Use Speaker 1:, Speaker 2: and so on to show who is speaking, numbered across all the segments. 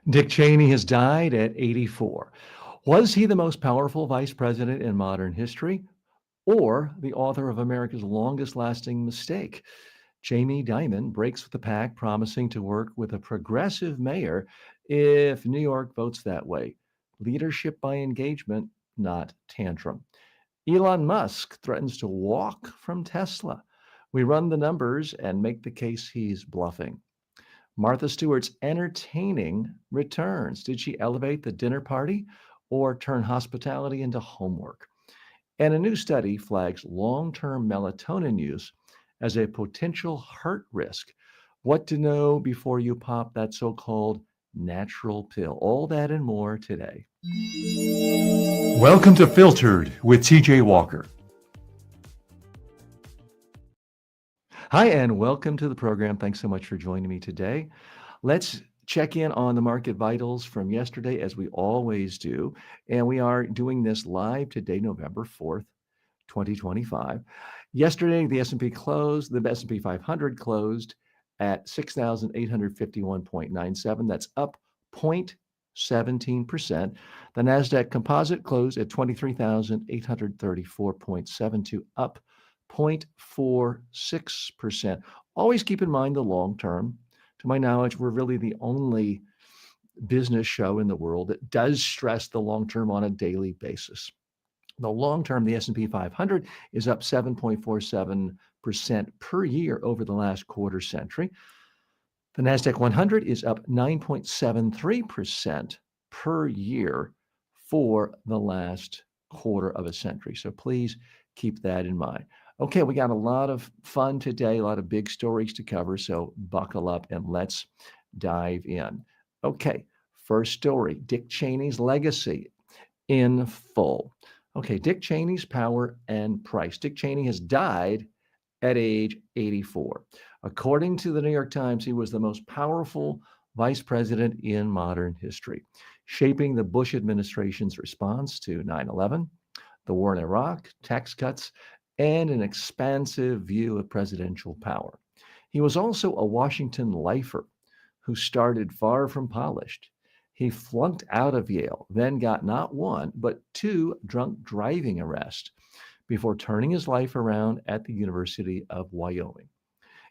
Speaker 1: Dick Cheney has died at 84. Was he the most powerful vice president in modern history or the author of America's longest lasting mistake? Jamie Dimon breaks with the pack, promising to work with a progressive mayor if New York votes that way. Leadership by engagement, not tantrum. Elon Musk threatens to walk from Tesla. We run the numbers and make the case he's bluffing. Martha Stewart's entertaining returns. Did she elevate the dinner party or turn hospitality into homework? And a new study flags long term melatonin use as a potential heart risk. What to know before you pop that so called natural pill. All that and more today. Welcome to Filtered with TJ Walker. Hi, and welcome to the program. Thanks so much for joining me today. Let's check in on the market vitals from yesterday, as we always do. And we are doing this live today, November 4th, 2025. Yesterday, the S&P 500 closed at 6,851.97. That's up 0.17%. The NASDAQ composite closed at 23,834.72, up 0.46%. Always keep in mind the long term. To my knowledge, we're really the only business show in the world that does stress the long term on a daily basis. The long term, the S&P 500 is up 7.47% per year over the last quarter century. The NASDAQ 100 is up 9.73% per year for the last quarter of a century. So please keep that in mind. Okay, we got a lot of fun today, a lot of big stories to cover. So buckle up and let's dive in. Okay, first story, Dick Cheney's legacy in full. Okay, Dick Cheney's power and price. Dick Cheney has died at age 84. According to the New York Times, he was the most powerful vice president in modern history, shaping the Bush administration's response to 9/11, the war in Iraq, tax cuts, and an expansive view of presidential power. He was also a Washington lifer who started far from polished. He flunked out of Yale, then got not one, but two drunk driving arrests before turning his life around at the University of Wyoming.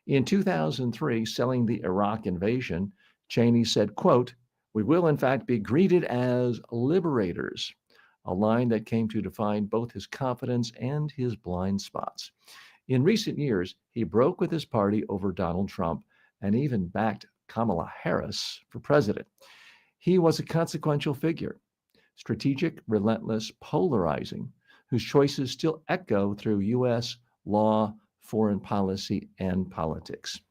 Speaker 1: In 2003, selling the Iraq invasion, Cheney said, quote, "We will in fact be greeted as liberators," a line that came to define both his confidence and his blind spots. In recent years, he broke with his party over Donald Trump and even backed Kamala Harris for president. He was a consequential figure, strategic, relentless, polarizing, whose choices still echo through U.S. law, foreign policy, and politics.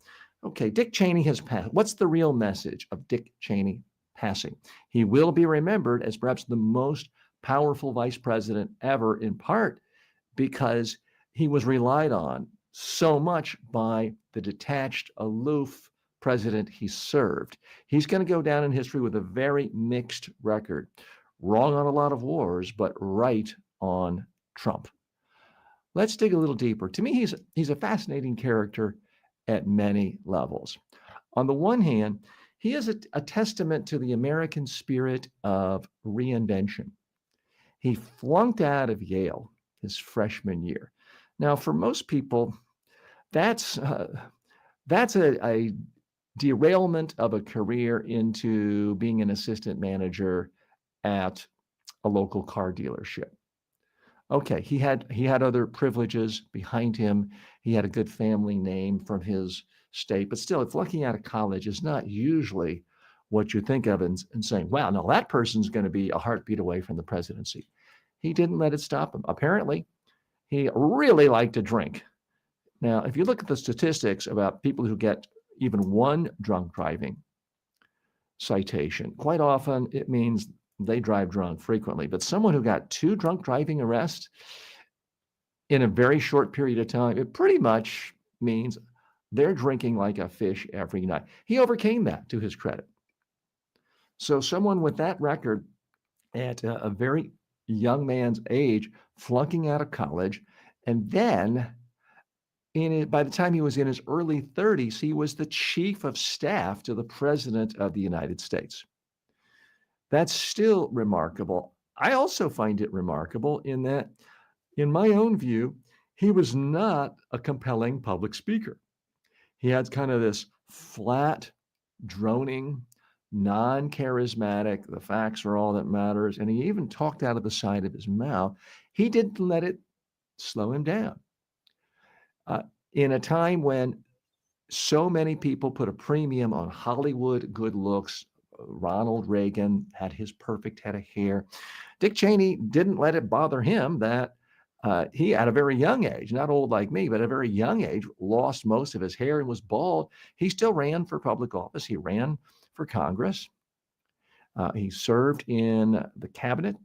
Speaker 1: Okay, Dick Cheney has passed. What's the real message of Dick Cheney passing? He will be remembered as perhaps the most powerful vice president ever, in part because he was relied on so much by the detached, aloof president he served. He's going to go down in history with a very mixed record. Wrong on a lot of wars, but right on Trump. Let's dig a little deeper. To me, he's a fascinating character at many levels. On the one hand, he is a testament to the American spirit of reinvention. He flunked out of Yale his freshman year. Now, for most people, that's a derailment of a career into being an assistant manager at a local car dealership. Okay, he had other privileges behind him. He had a good family name from his state, but still, flunking out of college is not usually what you think of and saying, wow, no, that person's going to be a heartbeat away from the presidency. He didn't let it stop him. Apparently, he really liked to drink. Now, if you look at the statistics about people who get even one drunk driving citation, quite often it means they drive drunk frequently. But someone who got two drunk driving arrests in a very short period of time, it pretty much means they're drinking like a fish every night. He overcame that, to his credit. So someone with that record at a very young man's age, flunking out of college, and then by the time he was in his early 30s, he was the chief of staff to the president of the United States. That's still remarkable. I also find it remarkable in that, in my own view, he was not a compelling public speaker. He had kind of this flat, droning, non-charismatic, the facts are all that matters, and he even talked out of the side of his mouth. He didn't let it slow him down. Uh, in a time when so many people put a premium on Hollywood good looks, Ronald Reagan had his perfect head of hair. Dick Cheney didn't let it bother him that he, at a very young age, not old like me, but at a very young age, lost most of his hair and was bald. He still ran for public office. He ran for Congress. He served in the cabinet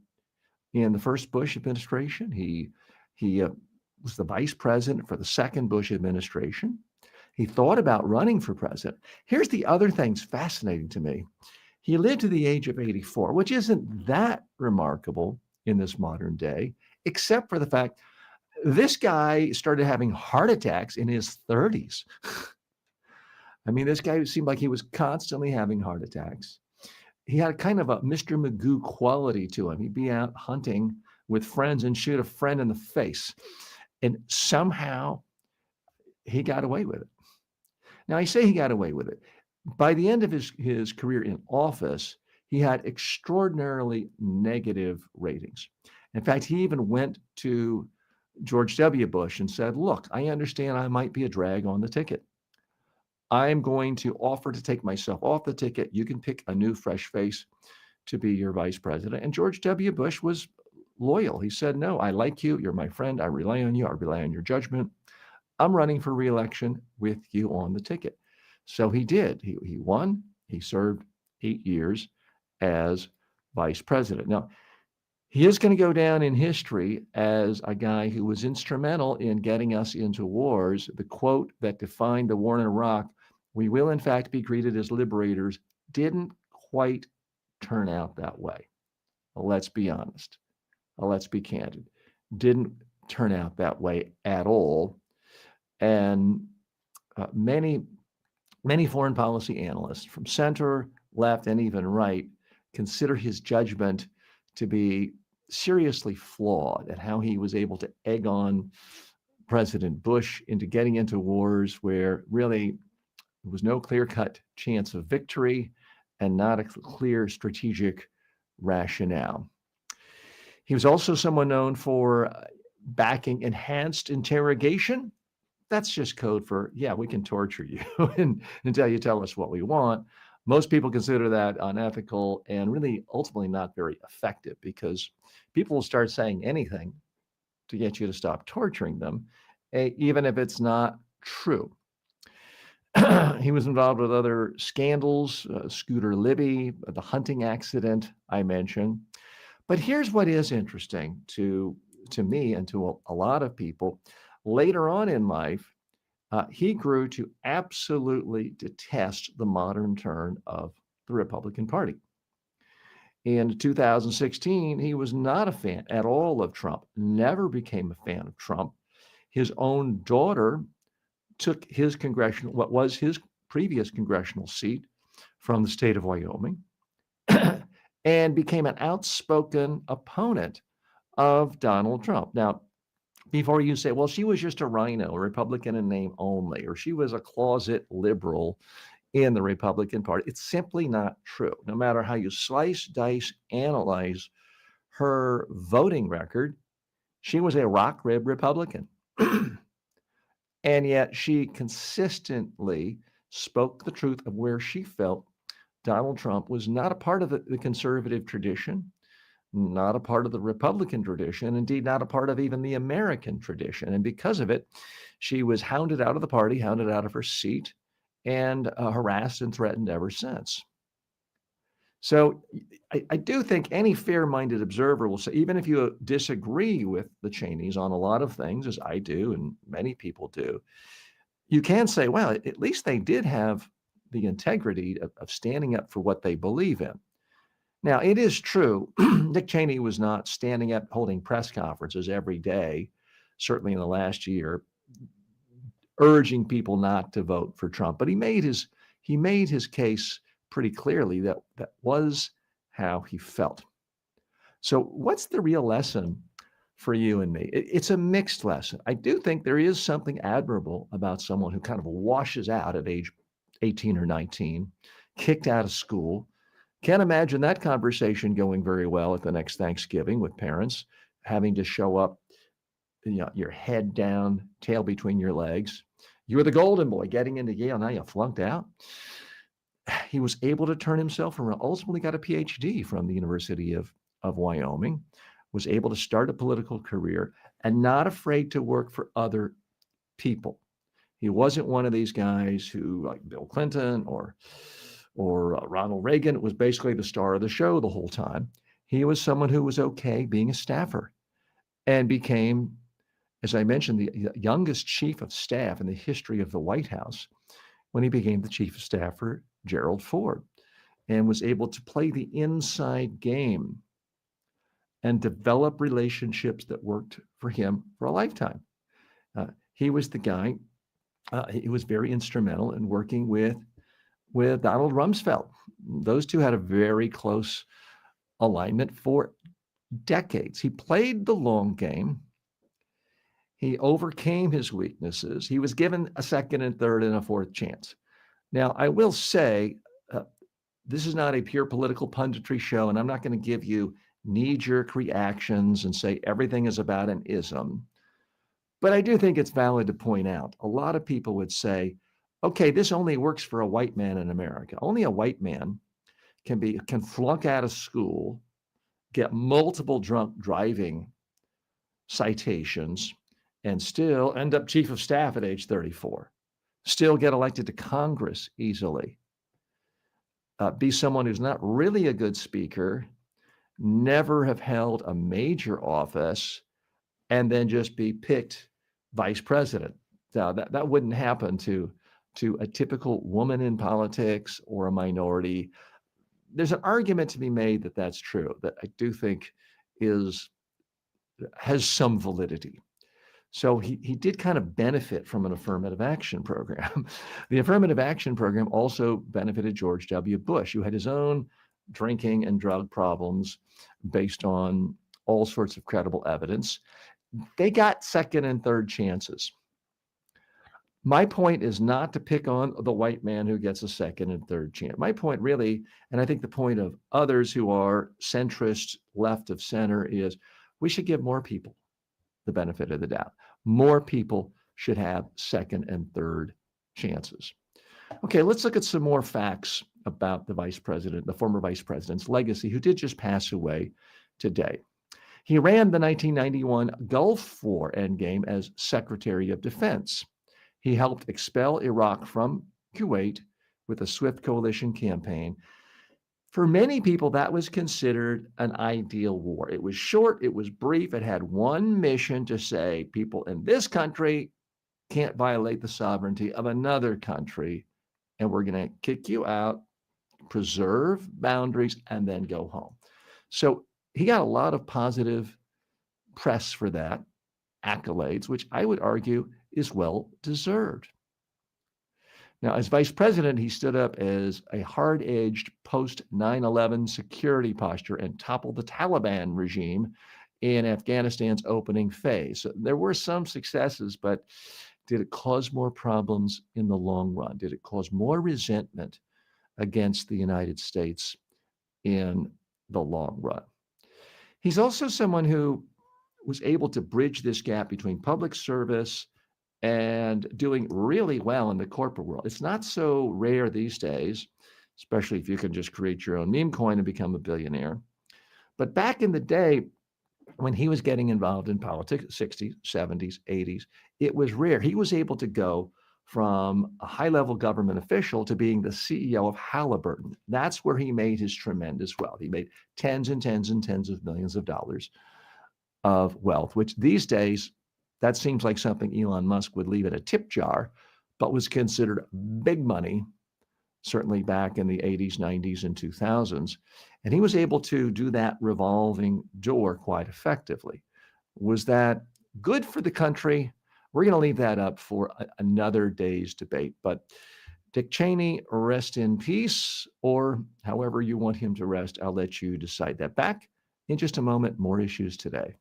Speaker 1: in the first Bush administration. He was the vice president for the second Bush administration. He thought about running for president. Here's the other thing's fascinating to me. He lived to the age of 84, which isn't that remarkable in this modern day, except for the fact this guy started having heart attacks in his 30s. I mean, this guy seemed like he was constantly having heart attacks. He had kind of a Mr. Magoo quality to him. He'd be out hunting with friends and shoot a friend in the face. And somehow he got away with it. Now, I say he got away with it. By the end of his career in office, he had extraordinarily negative ratings. In fact, he even went to George W. Bush and said, look, I understand I might be a drag on the ticket. I'm going to offer to take myself off the ticket. You can pick a new, fresh face to be your vice president. And George W. Bush was loyal. He said, no, I like you. You're my friend. I rely on you. I rely on your judgment. I'm running for re-election with you on the ticket. So he did. He won. He served 8 years as vice president. Now, he is going to go down in history as a guy who was instrumental in getting us into wars. The quote that defined the war in Iraq, we will in fact be greeted as liberators, didn't quite turn out that way. Well, let's be honest. Let's be candid. Didn't turn out that way at all. And many foreign policy analysts from center, left, and even right consider his judgment to be seriously flawed, and how he was able to egg on President Bush into getting into wars where really there was no clear-cut chance of victory and not a clear strategic rationale. He was also someone known for backing enhanced interrogation. That's just code for, yeah, we can torture you until you tell us what we want. Most people consider that unethical and really ultimately not very effective, because people will start saying anything to get you to stop torturing them, even if it's not true. He was involved with other scandals, Scooter Libby, the hunting accident I mentioned. But here's what is interesting to me and to a lot of people. Later on in life, he grew to absolutely detest the modern turn of the Republican Party. In 2016, he was not a fan at all of Trump, never became a fan of Trump. His own daughter took what was his previous congressional seat from the state of Wyoming and became an outspoken opponent of Donald Trump. Now, before you say, well, she was just a rhino, a Republican in name only, or she was a closet liberal in the Republican Party, it's simply not true. No matter how you slice, dice, analyze her voting record, she was a rock rib Republican. And yet she consistently spoke the truth of where she felt Donald Trump was not a part of the conservative tradition, not a part of the Republican tradition, indeed not a part of even the American tradition. And because of it, she was hounded out of the party, hounded out of her seat, and harassed and threatened ever since. So I do think any fair-minded observer will say, even if you disagree with the Cheneys on a lot of things, as I do and many people do, you can say, well, at least they did have the integrity of standing up for what they believe in. Now, it is true, Dick Cheney was not standing up holding press conferences every day, certainly in the last year, urging people not to vote for Trump. But he made his case pretty clearly that was how he felt. So, what's the real lesson for you and me? It's a mixed lesson. I do think there is something admirable about someone who kind of washes out at age 18 or 19, kicked out of school. Can't imagine that conversation going very well at the next Thanksgiving with parents, having to show up, your head down, tail between your legs. You were the golden boy getting into Yale. Now you flunked out. He was able to turn himself around, ultimately got a PhD from the University of Wyoming, was able to start a political career and not afraid to work for other people. He wasn't one of these guys who, like Bill Clinton or Ronald Reagan, was basically the star of the show the whole time. He was someone who was okay being a staffer and became, as I mentioned, the youngest chief of staff in the history of the White House when he became the chief of staff for Gerald Ford and was able to play the inside game and develop relationships that worked for him for a lifetime. He was the guy, he was very instrumental in working with Donald Rumsfeld. Those two had a very close alignment for decades. He played the long game. He overcame his weaknesses. He was given a second and third and a fourth chance. Now, I will say, this is not a pure political punditry show, and I'm not going to give you knee-jerk reactions and say everything is about an ism. But I do think it's valid to point out, a lot of people would say, okay, this only works for a white man in America. Only a white man can flunk out of school, get multiple drunk driving citations, and still end up chief of staff at age 34, still get elected to Congress easily, be someone who's not really a good speaker, never have held a major office, and then just be picked vice president. Now, that wouldn't happen to a typical woman in politics or a minority. There's an argument to be made that that's true, that I do think has some validity. So he did kind of benefit from an affirmative action program. The affirmative action program also benefited George W. Bush, who had his own drinking and drug problems based on all sorts of credible evidence. They got second and third chances. My point is not to pick on the white man who gets a second and third chance. My point really, and I think the point of others who are centrist, left of center, is we should give more people the benefit of the doubt. More people should have second and third chances. Okay, let's look at some more facts about the former vice president's legacy, who did just pass away today. He ran the 1991 Gulf War endgame as Secretary of Defense. He helped expel Iraq from Kuwait with a swift coalition campaign. For many people, that was considered an ideal war. It was short, it was brief, it had one mission to say people in this country can't violate the sovereignty of another country, and we're going to kick you out, preserve boundaries, and then go home. So he got a lot of positive press for that, accolades, which I would argue is well deserved. Now, as vice president, he stood up as a hard-edged post-9/11 security posture and toppled the Taliban regime in Afghanistan's opening phase. So there were some successes, but did it cause more problems in the long run? Did it cause more resentment against the United States in the long run? He's also someone who was able to bridge this gap between public service and doing really well in the corporate world. It's not so rare these days, especially if you can just create your own meme coin and become a billionaire. But back in the day, when he was getting involved in politics, 60s, 70s, 80s, it was rare. He was able to go from a high-level government official to being the CEO of Halliburton. That's where he made his tremendous wealth. He made tens and tens and tens of millions of dollars of wealth, which these days, that seems like something Elon Musk would leave in a tip jar, but was considered big money, certainly back in the 80s, 90s, and 2000s. And he was able to do that revolving door quite effectively. Was that good for the country? We're going to leave that up for another day's debate. But Dick Cheney, rest in peace, or however you want him to rest. I'll let you decide that. Back in just a moment, more issues today.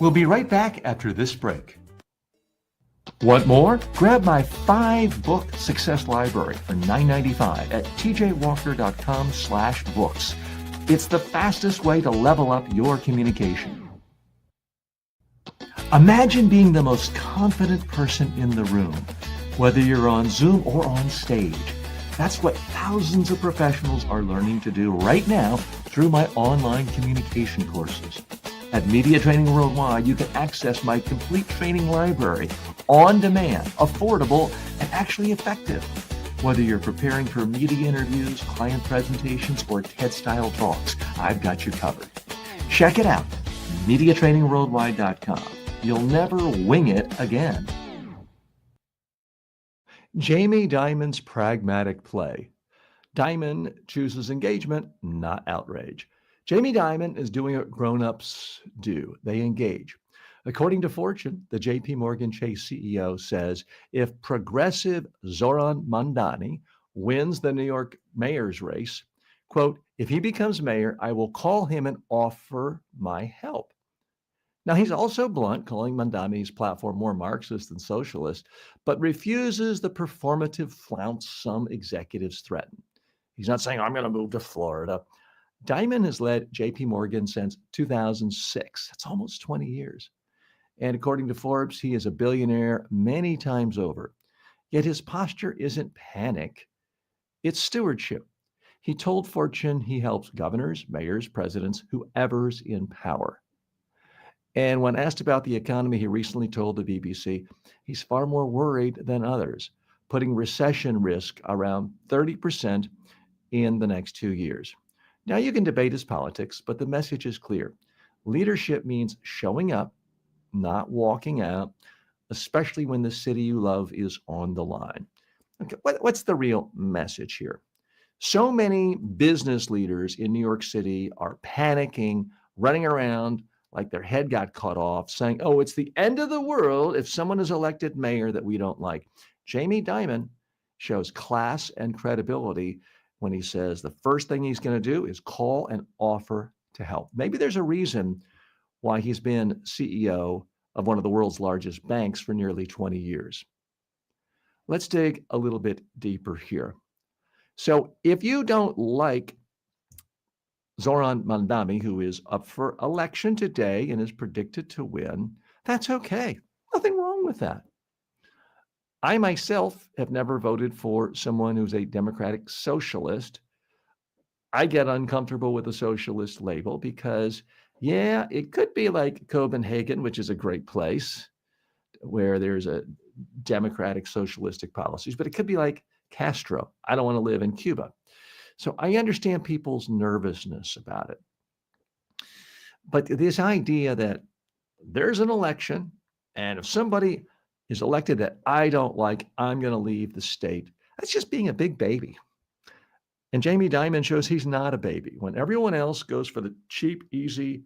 Speaker 1: We'll be right back after this break. Want more? Grab my 5-book success library for $9.95 at tjwalker.com/books. It's the fastest way to level up your communication. Imagine being the most confident person in the room, whether you're on Zoom or on stage. That's what thousands of professionals are learning to do right now through my online communication courses. At Media Training Worldwide, you can access my complete training library on demand, affordable, and actually effective. Whether you're preparing for media interviews, client presentations, or TED-style talks, I've got you covered. Check it out, MediaTrainingWorldwide.com. You'll never wing it again. Jamie Dimon's pragmatic play. Dimon chooses engagement, not outrage. Jamie Dimon is doing what grown-ups do. They engage. According to Fortune, the JP Morgan Chase CEO says if progressive Zoran Mandani wins the New York mayor's race, quote, if he becomes mayor, I will call him and offer my help. Now, he's also blunt, calling Mandani's platform more Marxist than socialist, but refuses the performative flounce some executives threaten. He's not saying, I'm going to move to Florida. Dimon has led JP Morgan since 2006. That's almost 20 years. And according to Forbes, he is a billionaire many times over. Yet his posture isn't panic, it's stewardship. He told Fortune he helps governors, mayors, presidents, whoever's in power. And when asked about the economy, he recently told the BBC he's far more worried than others, putting recession risk around 30% in the next 2 years. Now, you can debate his politics, but the message is clear. Leadership means showing up, not walking out, especially when the city you love is on the line. Okay, what's the real message here? So many business leaders in New York City are panicking, running around like their head got cut off, saying, oh, it's the end of the world if someone is elected mayor that we don't like. Jamie Dimon shows class and credibility when he says the first thing he's going to do is call and offer to help. Maybe there's a reason why he's been CEO of one of the world's largest banks for nearly 20 years. Let's dig a little bit deeper here. So if you don't like Zoran Mandani, who is up for election today and is predicted to win, that's okay. Nothing wrong with that. I myself have never voted for someone who's a democratic socialist. I get uncomfortable with the socialist label because, yeah, it could be like Copenhagen, which is a great place where there's a democratic socialistic policies, but it could be like Castro. I don't want to live in Cuba. So I understand people's nervousness about it. But this idea that there's an election, and if somebody is elected that I don't like, I'm going to leave the state, that's just being a big baby. And Jamie Dimon shows he's not a baby. When everyone else goes for the cheap, easy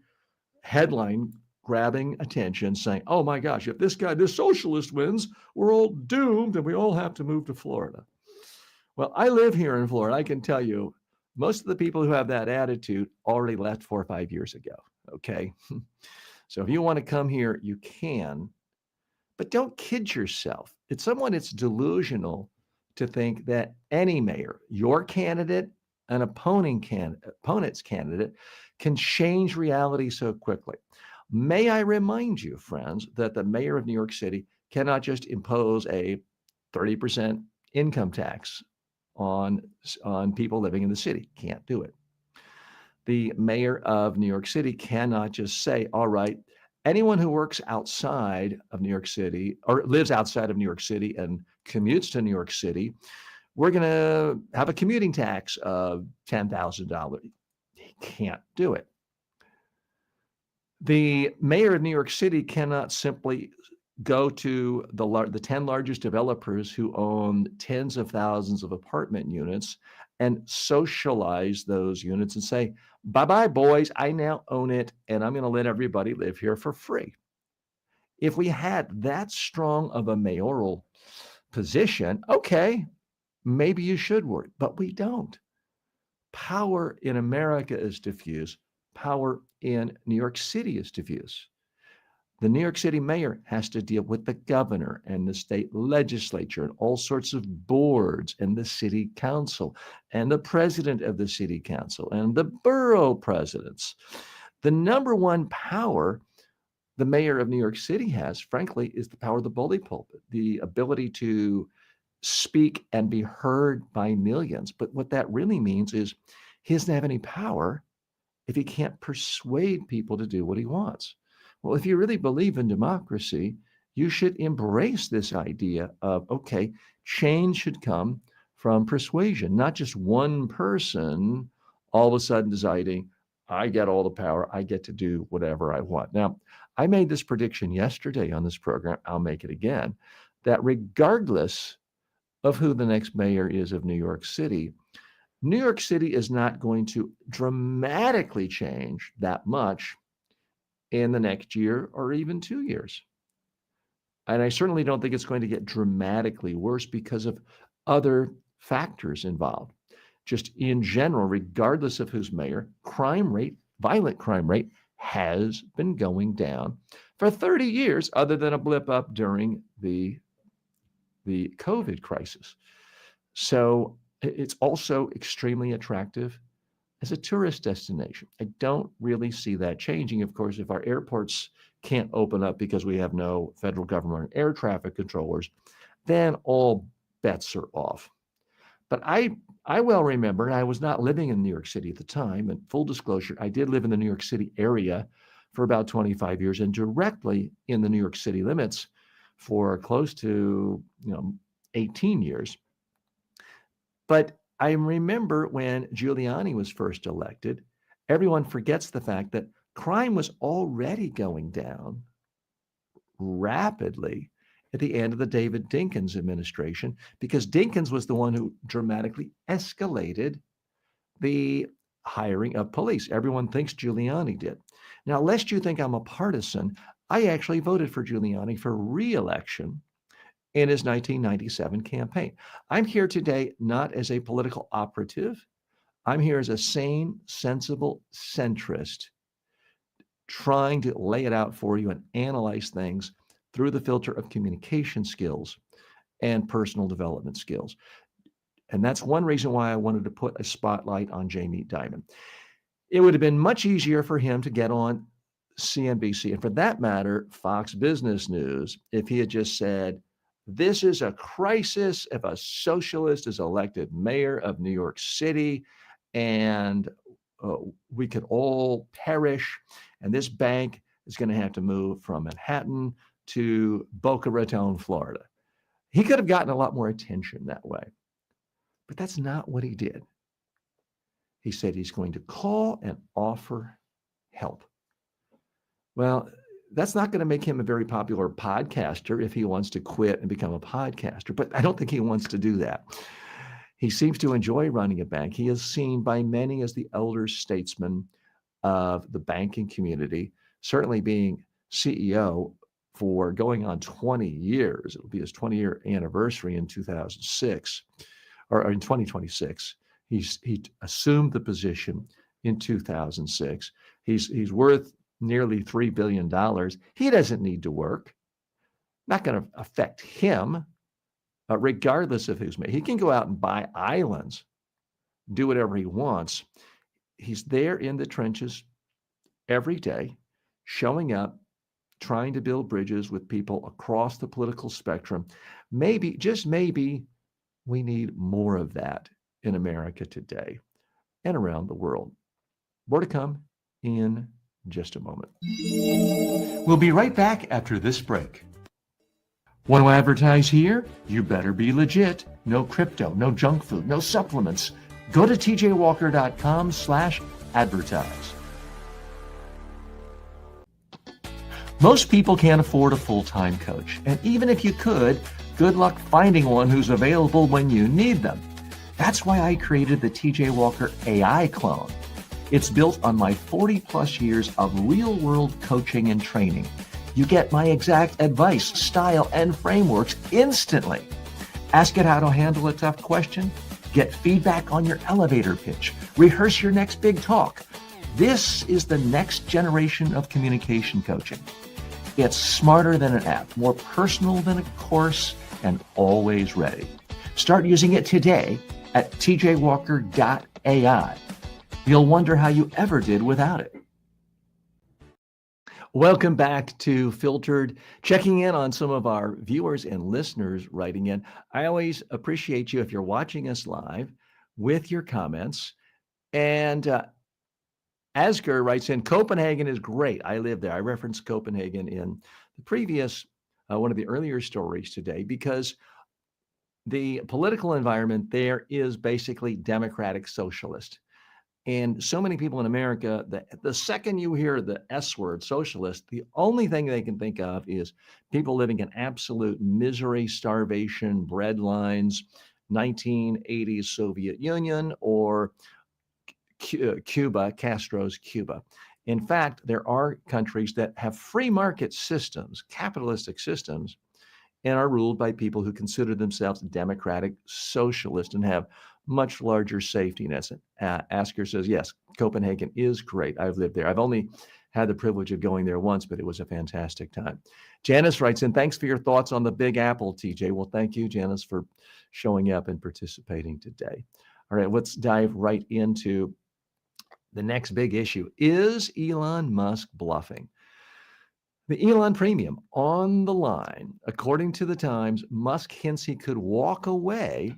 Speaker 1: headline grabbing attention, saying, oh my gosh, if this socialist wins, we're all doomed and we all have to move to Florida. Well, I live here in Florida. I can tell you, most of the people who have that attitude already left 4 or 5 years ago. Okay. So if you want to come here, you can, but don't kid yourself. It's delusional to think that any mayor, your candidate, an opponent's candidate, can change reality so quickly. May I remind you, friends, that the mayor of New York City cannot just impose a 30% income tax on people living in the city. Can't do it. The mayor of New York City cannot just say, all right, anyone who works outside of New York City or lives outside of New York City and commutes to New York City, we're going to have a commuting tax of $10,000. He can't do it. The mayor of New York City cannot simply go to the 10 largest developers who own tens of thousands of apartment units and socialize those units and say, bye-bye, boys, I now own it, and I'm going to let everybody live here for free. If we had that strong of a mayoral position, okay, maybe you should worry, but we don't. Power in America is diffuse. Power in New York City is diffuse. The New York City mayor has to deal with the governor and the state legislature and all sorts of boards and the city council and the president of the city council and the borough presidents. The number one power the mayor of New York City has, frankly, is the power of the bully pulpit, the ability to speak and be heard by millions. But what that really means is he doesn't have any power if he can't persuade people to do what he wants. Well, if you really believe in democracy, you should embrace this idea of, okay, change should come from persuasion, not just one person all of a sudden deciding, I get all the power, I get to do whatever I want. Now, I made this prediction yesterday on this program, I'll make it again, that regardless of who the next mayor is of New York City is not going to dramatically change that much in the next year or even 2 years. And I certainly don't think it's going to get dramatically worse because of other factors involved. Just in general, regardless of who's mayor, crime rate, violent crime rate, has been going down for 30 years, other than a blip up during the COVID crisis. So it's also extremely attractive as a tourist destination. I don't really see that changing. Of course, if our airports can't open up because we have no federal government air traffic controllers, then all bets are off. But I well remember, and I was not living in New York City at the time, and full disclosure, I did live in the New York City area for about 25 years and directly in the New York City limits for close to 18 years. But I remember when Giuliani was first elected, everyone forgets the fact that crime was already going down rapidly at the end of the David Dinkins administration, because Dinkins was the one who dramatically escalated the hiring of police. Everyone thinks Giuliani did. Now, lest you think I'm a partisan, I actually voted for Giuliani for re-election in his 1997 campaign. I'm here today not as a political operative. I'm here as a sane, sensible centrist trying to lay it out for you and analyze things through the filter of communication skills and personal development skills. And that's one reason why I wanted to put a spotlight on Jamie Dimon. It would have been much easier for him to get on CNBC, and for that matter, Fox Business News, if he had just said, this is a crisis if a socialist is elected mayor of New York City, and we could all perish, and this bank is going to have to move from Manhattan to Boca Raton, Florida. He could have gotten a lot more attention that way. But that's not what he did. He said he's going to call and offer help. Well, that's not going to make him a very popular podcaster if he wants to quit and become a podcaster, but I don't think he wants to do that. He seems to enjoy running a bank. He is seen by many as the elder statesman of the banking community, certainly being CEO for going on 20 years. It'll be his 20-year anniversary in 2006, or in 2026. He assumed the position in 2006. He's worth nearly $3 billion. He doesn't need to work. Not going to affect him, regardless of who's made. He can go out and buy islands, do whatever he wants. He's there in the trenches every day, showing up, trying to build bridges with people across the political spectrum. Maybe, just maybe, we need more of that in America today and around the world. More to come in just a moment. We'll be right back after this break. Want to advertise here? You better be legit. No crypto, no junk food, no supplements. Go to tjwalker.com/advertise. Most people can't afford a full-time coach. And even if you could, good luck finding one who's available when you need them. That's why I created the TJ Walker AI clone. It's built on my 40-plus years of real-world coaching and training. You get my exact advice, style, and frameworks instantly. Ask it how to handle a tough question. Get feedback on your elevator pitch. Rehearse your next big talk. This is the next generation of communication coaching. It's smarter than an app, more personal than a course, and always ready. Start using it today at tjwalker.ai. You'll wonder how you ever did without it. Welcome back to Filtered, checking in on some of our viewers and listeners writing in. I always appreciate you if you're watching us live with your comments. And Asger writes in, Copenhagen is great. I live there. I referenced Copenhagen in the previous, one of the earlier stories today, because the political environment there is basically democratic socialist. And so many people in America, the second you hear the S word, socialist, the only thing they can think of is people living in absolute misery, starvation, bread lines, 1980s Soviet Union, or Cuba, Castro's Cuba. In fact, there are countries that have free market systems, capitalistic systems, and are ruled by people who consider themselves democratic socialist and have much larger safety nets. Asker says, yes, Copenhagen is great. I've lived there. I've only had the privilege of going there once, but it was a fantastic time. Janice writes in, thanks for your thoughts on the Big Apple, TJ. Well, thank you, Janice, for showing up and participating today. All right, let's dive right into the next big issue. Is Elon Musk bluffing? The Elon premium on the line. According to the Times, Musk hints he could walk away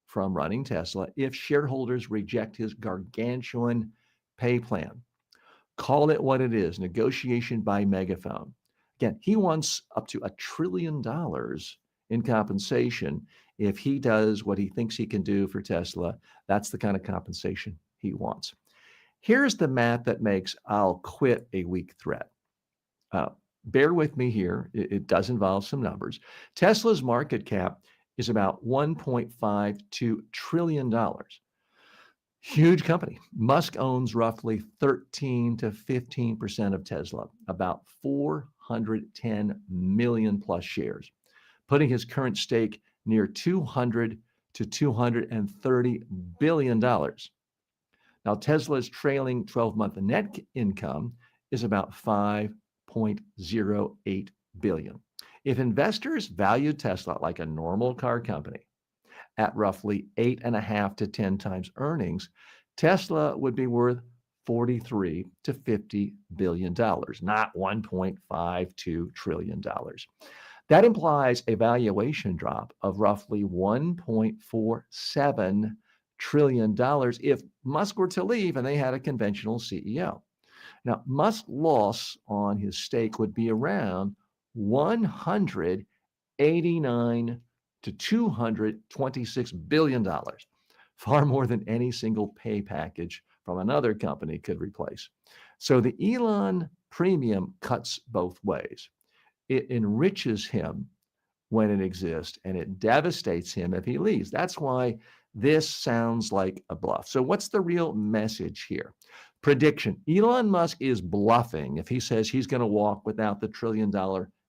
Speaker 1: from running Tesla if shareholders reject his gargantuan pay plan. Call it what it is, negotiation by megaphone. Again, he wants up to $1 trillion in compensation if he does what he thinks he can do for Tesla. That's the kind of compensation he wants. Here's the math that makes I'll quit a weak threat. Bear with me here. It does involve some numbers. Tesla's market cap is about $1.52 trillion. Huge company. Musk owns roughly 13 to 15% of Tesla, about 410 million plus shares, putting his current stake near $200 to $230 billion. Now, Tesla's trailing 12-month net income is about $5.08 billion. If investors valued Tesla like a normal car company at roughly 8.5 to 10 times earnings, Tesla would be worth $43 to $50 billion, not $1.52 trillion. That implies a valuation drop of roughly $1.47 trillion if Musk were to leave and they had a conventional CEO. Now, Musk's loss on his stake would be around $189 to $226 billion, far more than any single pay package from another company could replace. So the Elon premium cuts both ways. It enriches him when it exists, and it devastates him if he leaves. That's why this sounds like a bluff. So what's the real message here? Prediction: Elon Musk is bluffing if he says he's going to walk without the $1 trillion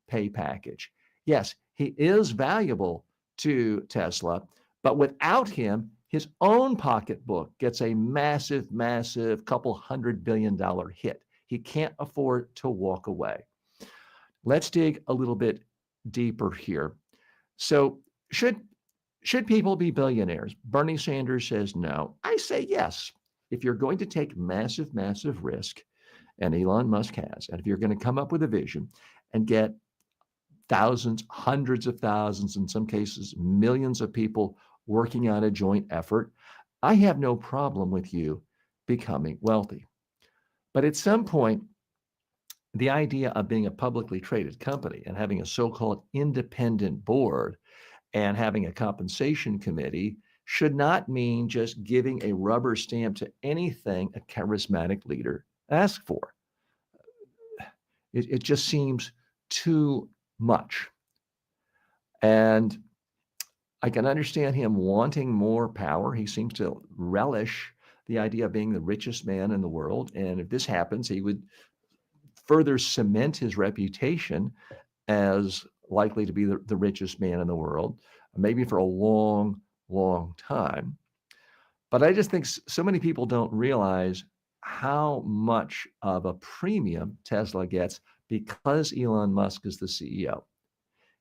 Speaker 1: pay package. Yes, he is valuable to Tesla, but without him, his own pocketbook gets a massive, massive couple $100 billion hit. He can't afford to walk away. Let's dig a little bit deeper here. So should people be billionaires? Bernie Sanders says no. I say yes. If you're going to take massive, massive risk, and Elon Musk has, and if you're going to come up with a vision and get thousands, hundreds of thousands, in some cases, millions of people working on a joint effort, I have no problem with you becoming wealthy. But at some point, the idea of being a publicly traded company and having a so-called independent board and having a compensation committee should not mean just giving a rubber stamp to anything a charismatic leader asks for. It just seems too much. And I can understand him wanting more power. He seems to relish the idea of being the richest man in the world. And if this happens, he would further cement his reputation as likely to be the richest man in the world. maybe for a long, long time. But I just think so many people don't realize how much of a premium Tesla gets because Elon Musk is the CEO.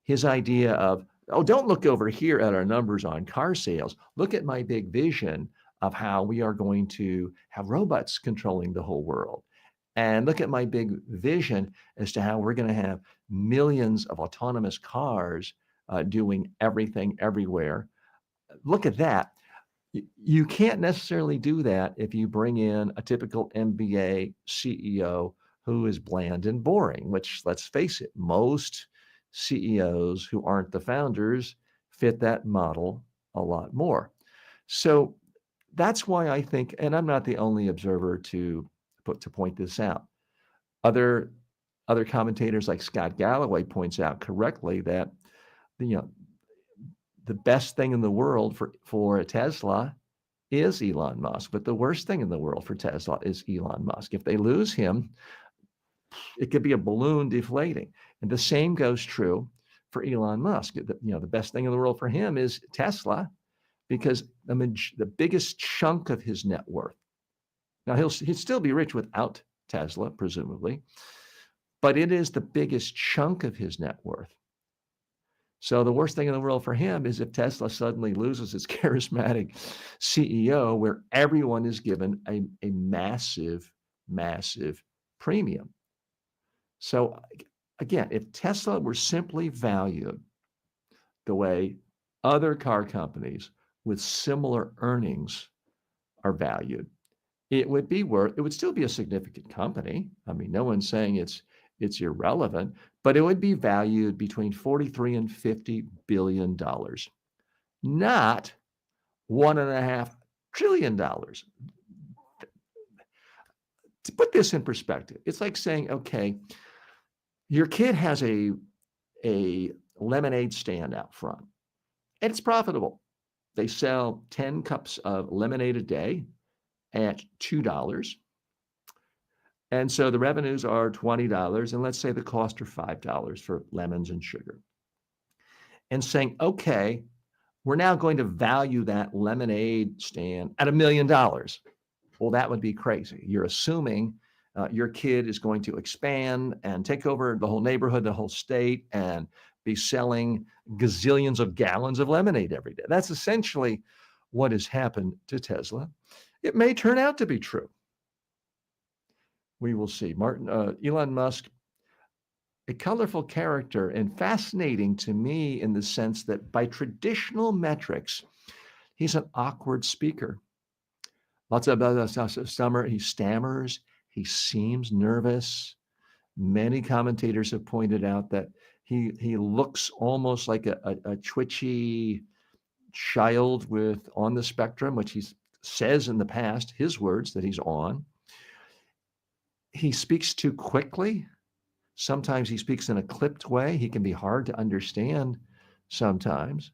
Speaker 1: His idea of, oh, don't look over here at our numbers on car sales. Look at my big vision of how we are going to have robots controlling the whole world. And look at my big vision as to how we're going to have millions of autonomous cars doing everything everywhere. Look at that. You can't necessarily do that if you bring in a typical MBA CEO who is bland and boring, which, let's face it, most CEOs who aren't the founders fit that model a lot more. So that's why I think, and I'm not the only observer to point this out. Other commentators like Scott Galloway points out correctly that the the best thing in the world for a Tesla is Elon Musk, but the worst thing in the world for Tesla is Elon Musk. If they lose him, it could be a balloon deflating. And the same goes true for Elon Musk. The best thing in the world for him is Tesla, because the biggest chunk of his net worth. Now he'd still be rich without Tesla, presumably, but it is the biggest chunk of his net worth. So the worst thing in the world for him is if Tesla suddenly loses its charismatic CEO, where everyone is given a massive, massive premium. So again, if Tesla were simply valued the way other car companies with similar earnings are valued, it would still be a significant company. I mean, no one's saying it's irrelevant, but it would be valued between $43 and $50 billion, not $1.5 trillion. To put this in perspective, it's like saying, okay, your kid has a lemonade stand out front, and it's profitable. They sell 10 cups of lemonade a day at $2. And so the revenues are $20, and let's say the costs are $5 for lemons and sugar. And saying, okay, we're now going to value that lemonade stand at $1 million. Well, that would be crazy. You're assuming your kid is going to expand and take over the whole neighborhood, the whole state, and be selling gazillions of gallons of lemonade every day. That's essentially what has happened to Tesla. It may turn out to be true. We will see. Elon Musk, a colorful character and fascinating to me in the sense that by traditional metrics, he's an awkward speaker. Lots of summer. He stammers. He seems nervous. Many commentators have pointed out that he looks almost like a twitchy child on the spectrum, which he says in the past, his words, that he's on. He speaks too quickly. Sometimes he speaks in a clipped way. He can be hard to understand sometimes.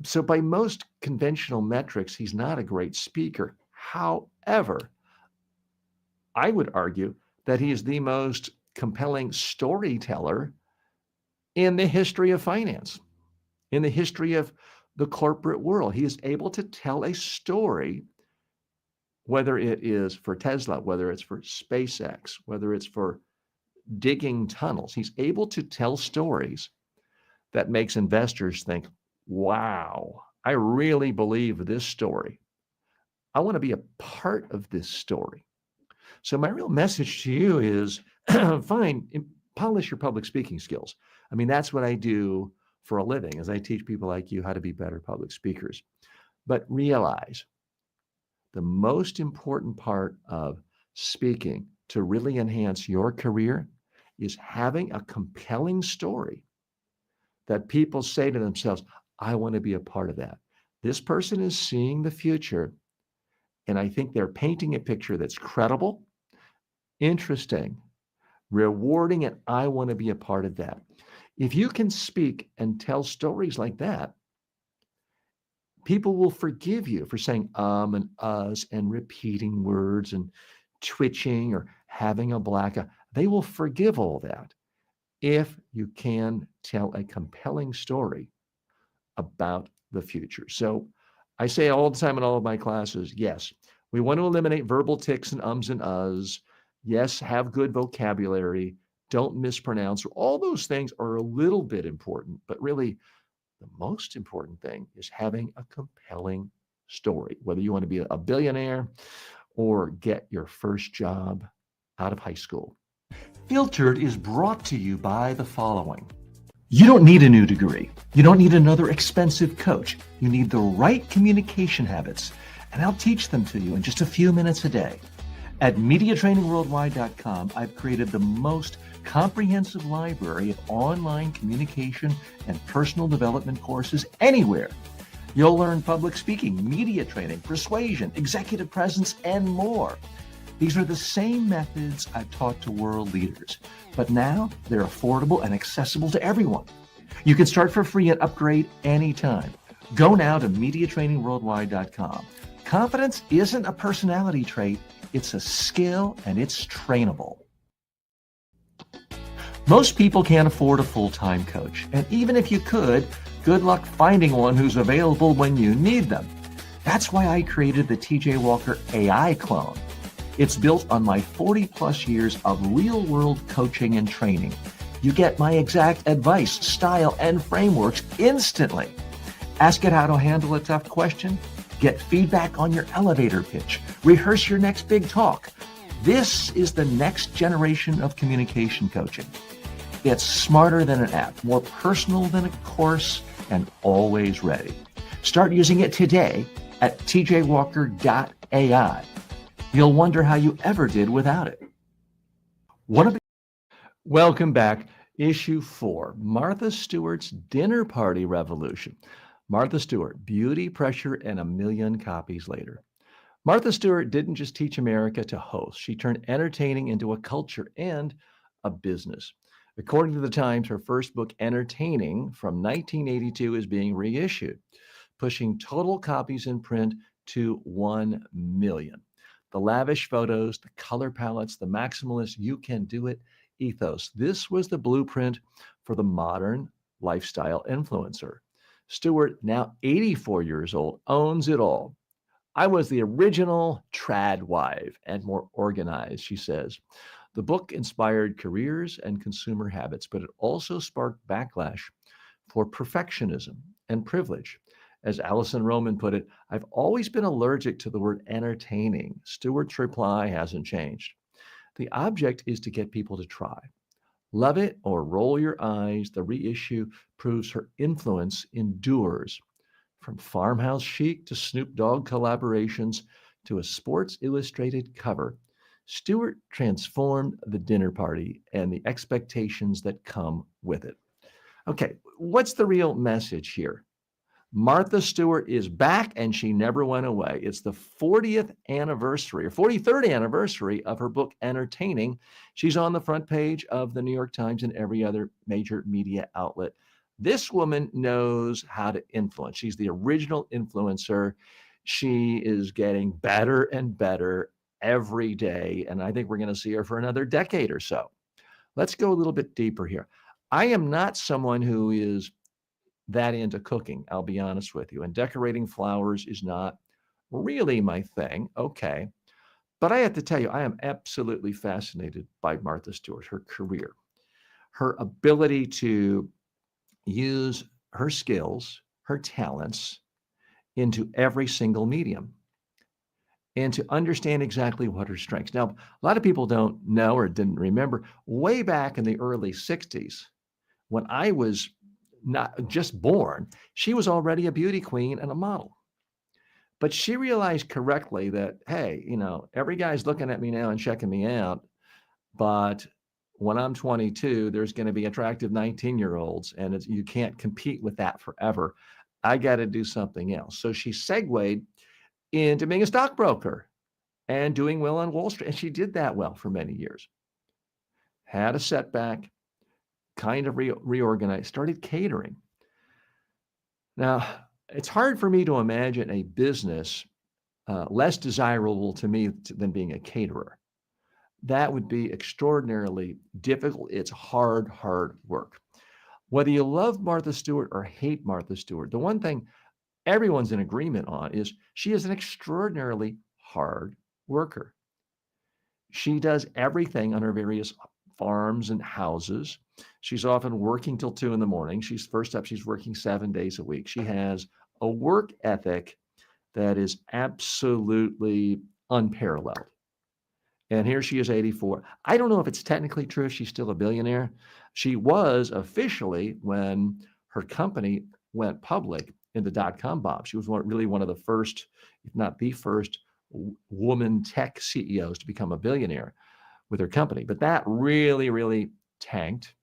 Speaker 1: So by most conventional metrics, he's not a great speaker. However, I would argue that he is the most compelling storyteller in the history of finance, in the history of the corporate world. He is able to tell a story, whether it is for Tesla, whether it's for SpaceX, whether it's for digging tunnels. He's able to tell stories that makes investors think, wow, I really believe this story. I want to be a part of this story. So my real message to you is fine, polish your public speaking skills. I mean, that's what I do for a living, is I teach people like you how to be better public speakers. But realize the most important part of speaking to really enhance your career is having a compelling story that people say to themselves, I want to be a part of that. This person is seeing the future, and I think they're painting a picture that's credible, interesting, rewarding, and I want to be a part of that. If you can speak and tell stories like that, people will forgive you for saying and us and repeating words and twitching or having a blackout. They will forgive all that if you can tell a compelling story about the future. So I say all the time in all of my classes, yes, we want to eliminate verbal tics and ums and uhs. Yes, have good vocabulary. Don't mispronounce. All those things are a little bit important, but really the most important thing is having a compelling story, whether you want to be a billionaire or get your first job out of high school. Filtered is brought to you by the following. You don't need a new degree. You don't need another expensive coach. You need the right communication habits, and I'll teach them to you in just a few minutes a day. At MediaTrainingWorldwide.com, I've created the most comprehensive library of online communication and personal development courses anywhere. You'll learn public speaking, media training, persuasion, executive presence, and more. These are the same methods I've taught to world leaders, but now they're affordable and accessible to everyone. You can start for free and upgrade anytime. Go now to MediaTrainingWorldwide.com. Confidence isn't a personality trait, it's a skill and it's trainable. Most people can't afford a full-time coach, and even if you could, good luck finding one who's available when you need them. That's why I created the TJ Walker AI clone. It's built on my 40-plus years of real-world coaching and training. You get my exact advice, style, and frameworks instantly. Ask it how to handle a tough question, get feedback on your elevator pitch, rehearse your next big talk. This is the next generation of communication coaching. It's smarter than an app, more personal than a course, and always ready. Start using it today at tjwalker.ai. You'll wonder how you ever did without it. Welcome back. Issue 4, Martha Stewart's Dinner Party Revolution. Martha Stewart, Beauty, Pressure, and a Million Copies Later. Martha Stewart didn't just teach America to host. She turned entertaining into a culture and a business. According to the Times, her first book, Entertaining, from 1982, is being reissued, pushing total copies in print to 1 million. The lavish photos, the color palettes, the maximalist "you can do it" ethos. This was the blueprint for the modern lifestyle influencer. Stewart, now 84 years old, owns it all. I was the original trad wife and more organized, she says. The book inspired careers and consumer habits, but it also sparked backlash for perfectionism and privilege. As Allison Roman put it, I've always been allergic to the word entertaining. Stewart's reply hasn't changed. The object is to get people to try. Love it or roll your eyes, the reissue proves her influence endures. From farmhouse chic to Snoop Dogg collaborations to a Sports Illustrated cover, Stewart transformed the dinner party and the expectations that come with it. Okay, what's the real message here? Martha Stewart is back and she never went away. It's the 40th anniversary or 43rd anniversary of her book, Entertaining. She's on the front page of the New York Times and every other major media outlet. This woman knows how to influence. She's the original influencer. She is getting better and better every day. And I think we're going to see her for another decade or so. Let's go a little bit deeper here. I am not someone who is that into cooking, I'll be honest with you. And decorating flowers is not really my thing. Okay. But I have to tell you, I am absolutely fascinated by Martha Stewart, her career, her ability to use her skills, her talents into every single medium and to understand exactly what her strengths. Now, a lot of people don't know or didn't remember way back in the early 60s when I was not just born, she was already a beauty queen and a model. But she realized correctly that, hey, every guy's looking at me now and checking me out. But when I'm 22, there's going to be attractive 19-year-olds, and you can't compete with that forever. I got to do something else. So she segued into being a stockbroker and doing well on Wall Street. And she did that well for many years. Had a setback, kind of reorganized, started catering. Now, it's hard for me to imagine a business less desirable to me than being a caterer. That would be extraordinarily difficult. It's hard work. Whether you love Martha Stewart or hate Martha Stewart, the one thing everyone's in agreement on is she is an extraordinarily hard worker. She does everything on her various farms and houses. She's often working till 2 in the morning. She's working 7 days a week. She has a work ethic that is absolutely unparalleled. And here she is, 84. I don't know if it's technically true if she's still a billionaire. She was officially when her company went public in the dot-com bomb. She was really one of the first, if not the first, woman tech CEOs to become a billionaire with her company. But that really, really tanked.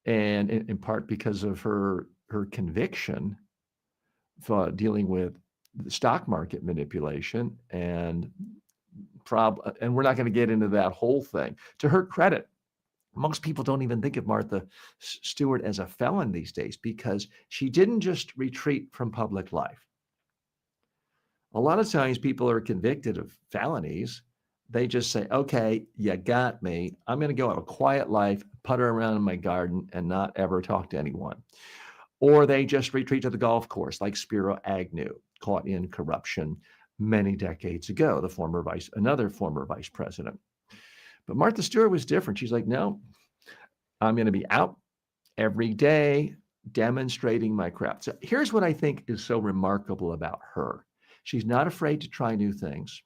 Speaker 1: And in part because of her conviction for dealing with the stock market manipulation and we're not going to get into that whole thing. To her credit, most people don't even think of Martha Stewart as a felon these days because she didn't just retreat from public life. A lot of times people are convicted of felonies. They just say, okay, you got me. I'm going to go have a quiet life, putter around in my garden, and not ever talk to anyone. Or they just retreat to the golf course like Spiro Agnew, caught in corruption many decades ago, another former vice president. But Martha Stewart was different. She's like, no, I'm going to be out every day demonstrating my craft. So here's what I think is so remarkable about her. She's not afraid to try new things.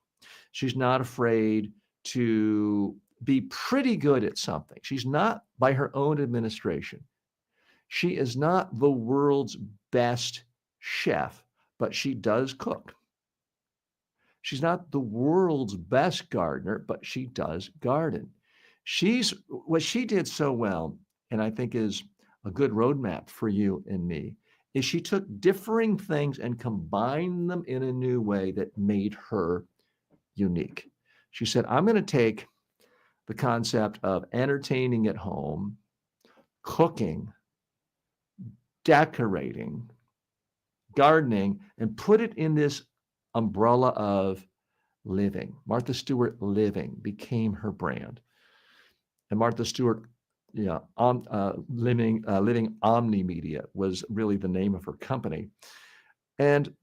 Speaker 1: She's not afraid to be pretty good at something. She's not, by her own administration, she is not the world's best chef, but she does cook. She's not the world's best gardener, but she does garden. What she did so well, and I think is a good roadmap for you and me, is she took differing things and combined them in a new way that made her unique. She said, I'm going to take the concept of entertaining at home, cooking, decorating, gardening, and put it in this umbrella of living. Martha Stewart Living became her brand. And Martha Stewart, Living Omni Media was really the name of her company. And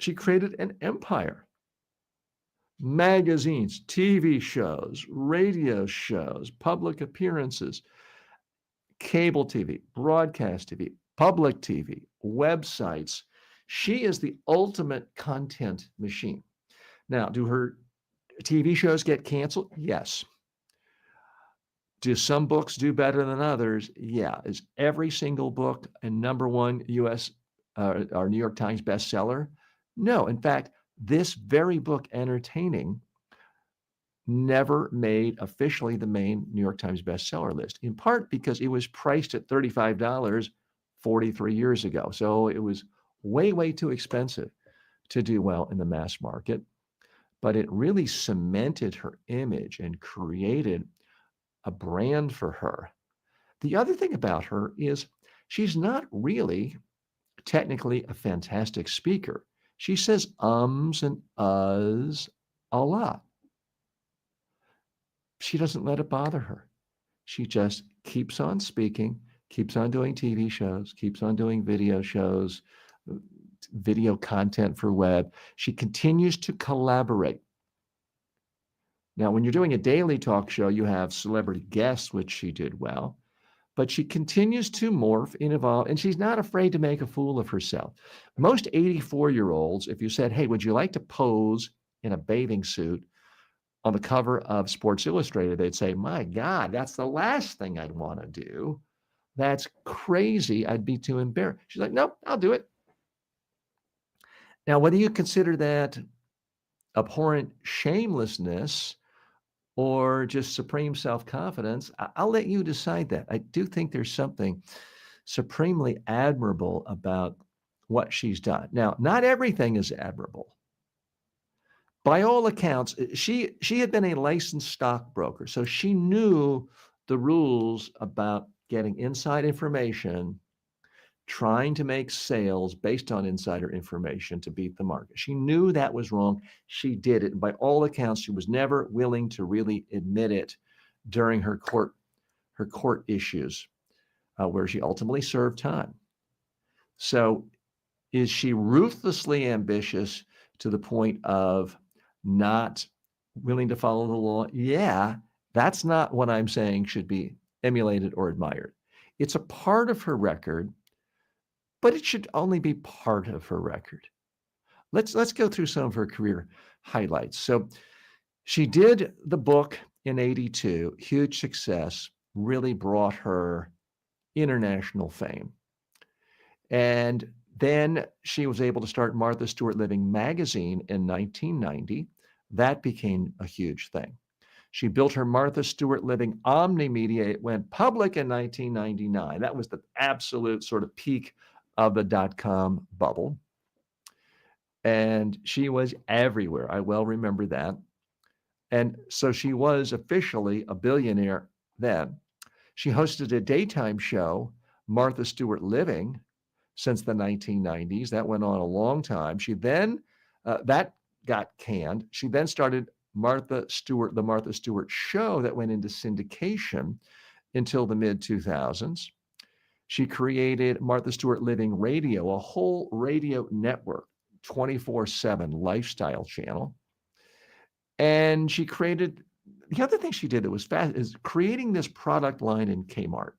Speaker 1: she created an empire. Magazines, TV shows, radio shows, public appearances, cable TV, broadcast TV, public TV, websites. She is the ultimate content machine. Now, do her TV shows get canceled? Yes. Do some books do better than others? Yeah. Is every single book a #1 US or New York Times bestseller? No. In fact, this very book, Entertaining, never made officially the main New York Times bestseller list, in part because it was priced at $35 43 years ago. So it was way, way too expensive to do well in the mass market. But it really cemented her image and created a brand for her. The other thing about her is she's not really technically a fantastic speaker. She says ums and uhs a lot. She doesn't let it bother her. She just keeps on speaking, keeps on doing TV shows, keeps on doing video shows, video content for web. She continues to collaborate. Now, when you're doing a daily talk show, you have celebrity guests, which she did well, but she continues to morph and evolve, and she's not afraid to make a fool of herself. Most 84-year-olds, if you said, hey, would you like to pose in a bathing suit on the cover of Sports Illustrated, they'd say, my God, that's the last thing I'd want to do. That's crazy. I'd be too embarrassed. She's like, nope, I'll do it. Now, whether you consider that abhorrent shamelessness or just supreme self-confidence, I'll let you decide that. I do think there's something supremely admirable about what she's done. Now, not everything is admirable. By all accounts, she had been a licensed stockbroker, so she knew the rules about getting inside information, trying to make sales based on insider information to beat the market. She knew that was wrong. She did it. And by all accounts, she was never willing to really admit it during her court issues. where she ultimately served time. So is she ruthlessly ambitious to the point of not willing to follow the law? Yeah, that's not what I'm saying should be emulated or admired. It's a part of her record, but it should only be part of her record. Let's go through some of her career highlights. So she did the book in 82, huge success, really brought her international fame. And then she was able to start Martha Stewart Living magazine in 1990. That became a huge thing. She built her Martha Stewart Living Omni Media. It went public in 1999. That was the absolute sort of peak of the dot-com bubble. And she was everywhere. I well remember that. And so she was officially a billionaire then. She hosted a daytime show, Martha Stewart Living, since the 1990s. That went on a long time. She then, that got canned. She then started Martha Stewart, the Martha Stewart Show, that went into syndication until the mid 2000s. She created Martha Stewart Living Radio, a whole radio network, 24/7 lifestyle channel. And she created, the other thing she did that was fast is creating this product line in Kmart,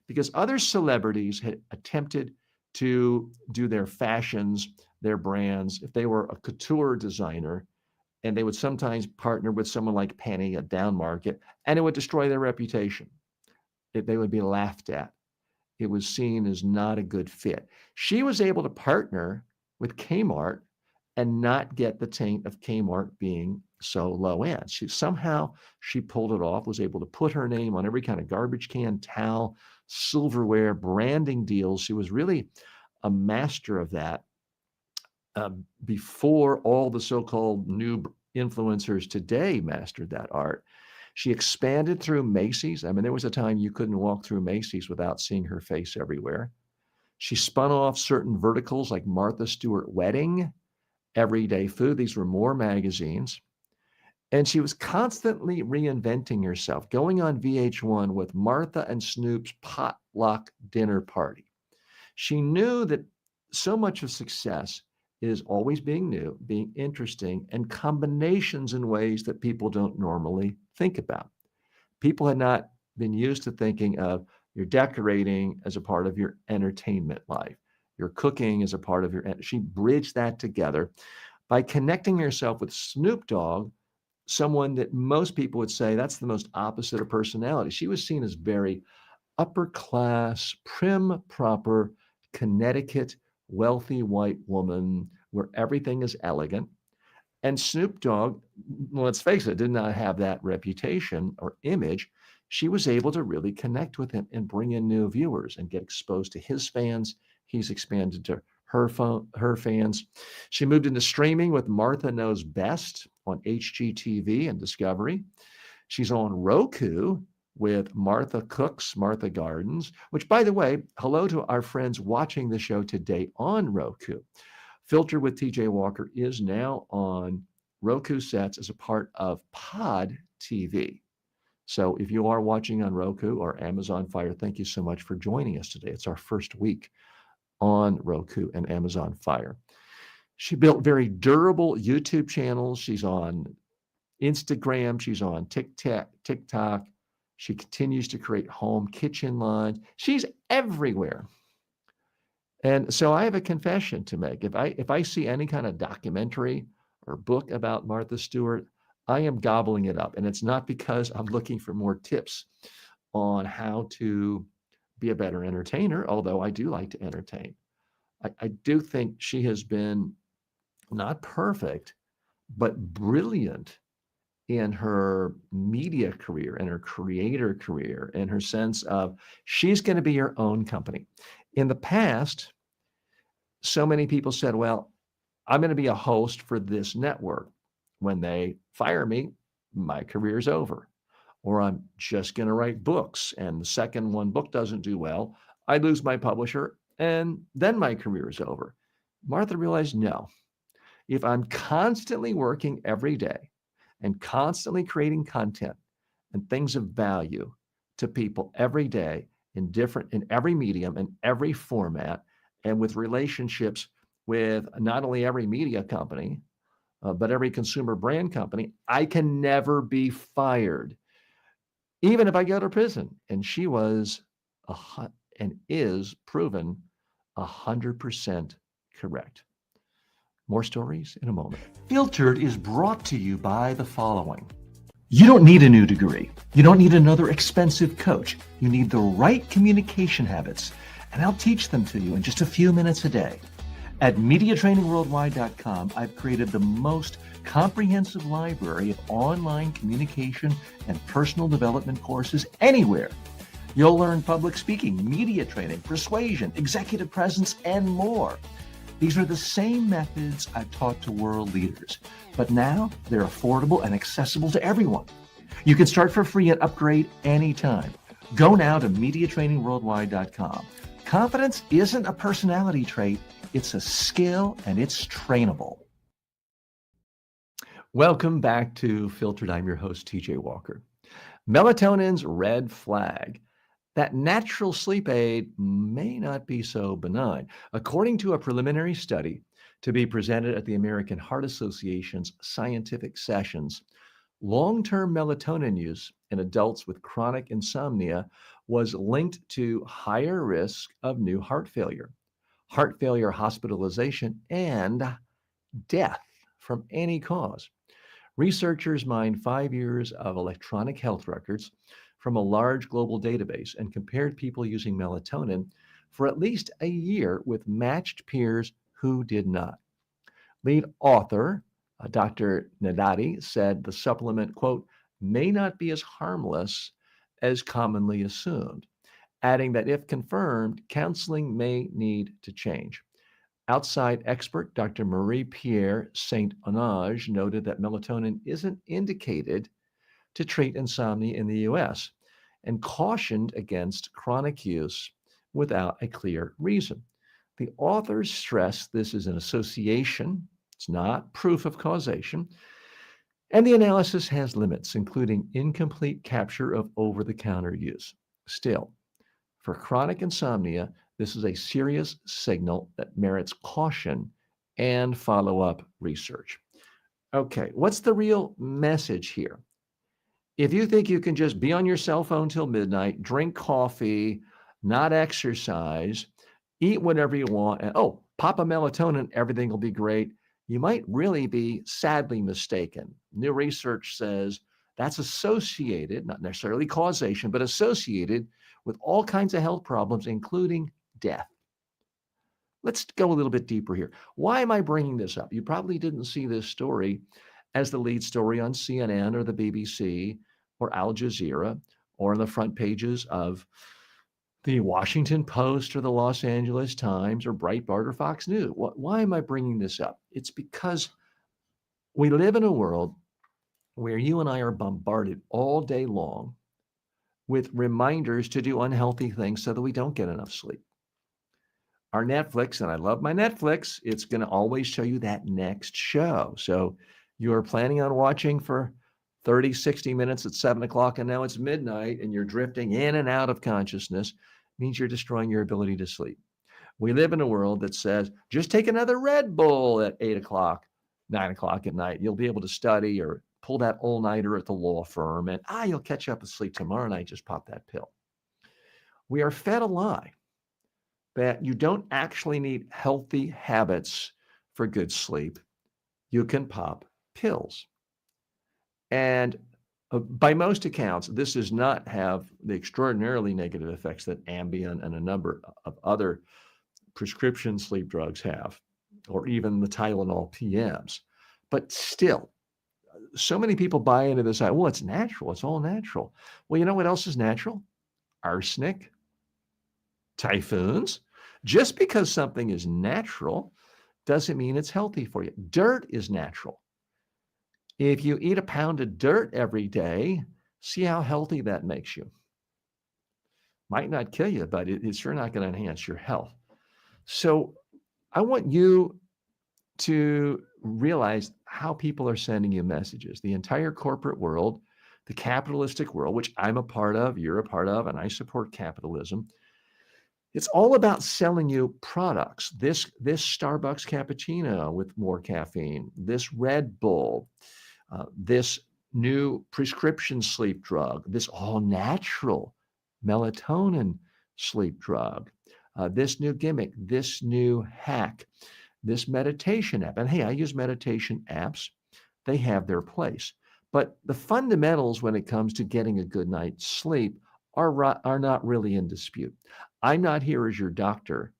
Speaker 1: because other celebrities had attempted to do their fashions, their brands, if they were a couture designer, and they would sometimes partner with someone like Penny, a down market, and it would destroy their reputation. They would be laughed at. It was seen as not a good fit. She was able to partner with Kmart and not get the taint of Kmart being so low end. She pulled it off, was able to put her name on every kind of garbage can, towel, silverware, branding deals. She was really a master of that before all the so-called new influencers today mastered that art. She expanded through Macy's. I mean, there was a time you couldn't walk through Macy's without seeing her face everywhere. She spun off certain verticals like Martha Stewart Wedding, Everyday Food. These were more magazines. And she was constantly reinventing herself, going on VH1 with Martha and Snoop's potluck dinner party. She knew that so much of success is always being new, being interesting, and combinations in ways that people don't normally think about. People had not been used to thinking of your decorating as a part of your entertainment life, your cooking as a part of your. She bridged that together by connecting herself with Snoop Dogg, someone that most people would say that's the most opposite of personality. She was seen as very upper class, prim, proper, Connecticut, wealthy white woman where everything is elegant. And Snoop Dogg, let's face it, did not have that reputation or image. She was able to really connect with him and bring in new viewers and get exposed to his fans. He's expanded to her fans. She moved into streaming with Martha Knows Best on HGTV and Discovery. She's on Roku with Martha Cooks, Martha Gardens, which, by the way, hello to our friends watching the show today on Roku. Filter with TJ Walker is now on Roku sets as a part of Pod TV. So if you are watching on Roku or Amazon Fire, thank you so much for joining us today. It's our first week on Roku and Amazon Fire. She built very durable YouTube channels. She's on Instagram. She's on TikTok. She continues to create home kitchen lines. She's everywhere. And so I have a confession to make. If I see any kind of documentary or book about Martha Stewart, I am gobbling it up. And it's not because I'm looking for more tips on how to be a better entertainer, although I do like to entertain. I do think she has been not perfect, but brilliant in her media career and her creator career and her sense of she's going to be her own company. In the past, so many people said, well, I'm going to be a host for this network. When they fire me, my career's over. Or I'm just going to write books. And the second one book doesn't do well, I lose my publisher, and then my career is over. Martha realized, no, if I'm constantly working every day and constantly creating content and things of value to people every day in every medium, in every format, and with relationships with not only every media company, but every consumer brand company, I can never be fired, even if I go to prison. And she was and is proven 100% correct. More stories in a moment. Filtered is brought to you by the following. You don't need a new degree. You don't need another expensive coach. You need the right communication habits, and I'll teach them to you in just a few minutes a day. At MediaTrainingWorldwide.com, I've created the most comprehensive library of online communication and personal development courses anywhere. You'll learn public speaking, media training, persuasion, executive presence, and more. These are the same methods I've taught to world leaders, but now they're affordable and accessible to everyone. You can start for free and upgrade anytime. Go now to MediaTrainingWorldwide.com. Confidence isn't a personality trait, it's a skill, and it's trainable. Welcome back to Filtered. I'm your host, TJ Walker. Melatonin's red flag. That natural sleep aid may not be so benign. According to a preliminary study to be presented at the American Heart Association's scientific sessions, long-term melatonin use in adults with chronic insomnia was linked to higher risk of new heart failure hospitalization, and death from any cause. Researchers mined 5 years of electronic health records from a large global database and compared people using melatonin for at least a year with matched peers who did not. Lead author, Dr. Nadati, said the supplement, quote, may not be as harmless as commonly assumed, adding that if confirmed, counseling may need to change. Outside expert Dr. Marie-Pierre Saint-Onage noted that melatonin isn't indicated to treat insomnia in the US and cautioned against chronic use without a clear reason. The authors stress this is an association, it's not proof of causation, and the analysis has limits, including incomplete capture of over-the-counter use. Still, for chronic insomnia, this is a serious signal that merits caution and follow-up research. Okay, what's the real message here? If you think you can just be on your cell phone till midnight, drink coffee, not exercise, eat whatever you want, and pop a melatonin, everything will be great, you might really be sadly mistaken. New research says that's associated, not necessarily causation, but associated with all kinds of health problems, including death. Let's go a little bit deeper here. Why am I bringing this up? You probably didn't see this story as the lead story on CNN or the BBC or Al Jazeera or on the front pages of the Washington Post or the Los Angeles Times or Breitbart or Fox News. Why am I bringing this up? It's because we live in a world where you and I are bombarded all day long with reminders to do unhealthy things so that we don't get enough sleep. Our Netflix, and I love my Netflix, it's going to always show you that next show. So you're planning on watching for 30, 60 minutes at 7 o'clock, and now it's midnight, and you're drifting in and out of consciousness, means you're destroying your ability to sleep. We live in a world that says, just take another Red Bull at 8 o'clock, 9 o'clock at night. You'll be able to study or pull that all-nighter at the law firm, and you'll catch up with sleep tomorrow night. Just pop that pill. We are fed a lie that you don't actually need healthy habits for good sleep. You can pop pills. And by most accounts, this does not have the extraordinarily negative effects that Ambien and a number of other prescription sleep drugs have, or even the Tylenol PMs. But still, so many people buy into this, well, it's natural, it's all natural. Well, you know what else is natural? Arsenic, typhoons. Just because something is natural doesn't mean it's healthy for you. Dirt is natural. If you eat a pound of dirt every day, see how healthy that makes you. Might not kill you, but it's sure not going to enhance your health. So I want you to realize how people are sending you messages. The entire corporate world, The capitalistic world, which I'm a part of, you're a part of, and I support capitalism. It's all about selling you products. This Starbucks cappuccino with more caffeine, this Red Bull, this new prescription sleep drug, this all natural melatonin sleep drug, this new gimmick, this new hack, this meditation app. And hey, I use meditation apps. They have their place. But the fundamentals when it comes to getting a good night's sleep are not really in dispute. I'm not here as your doctor,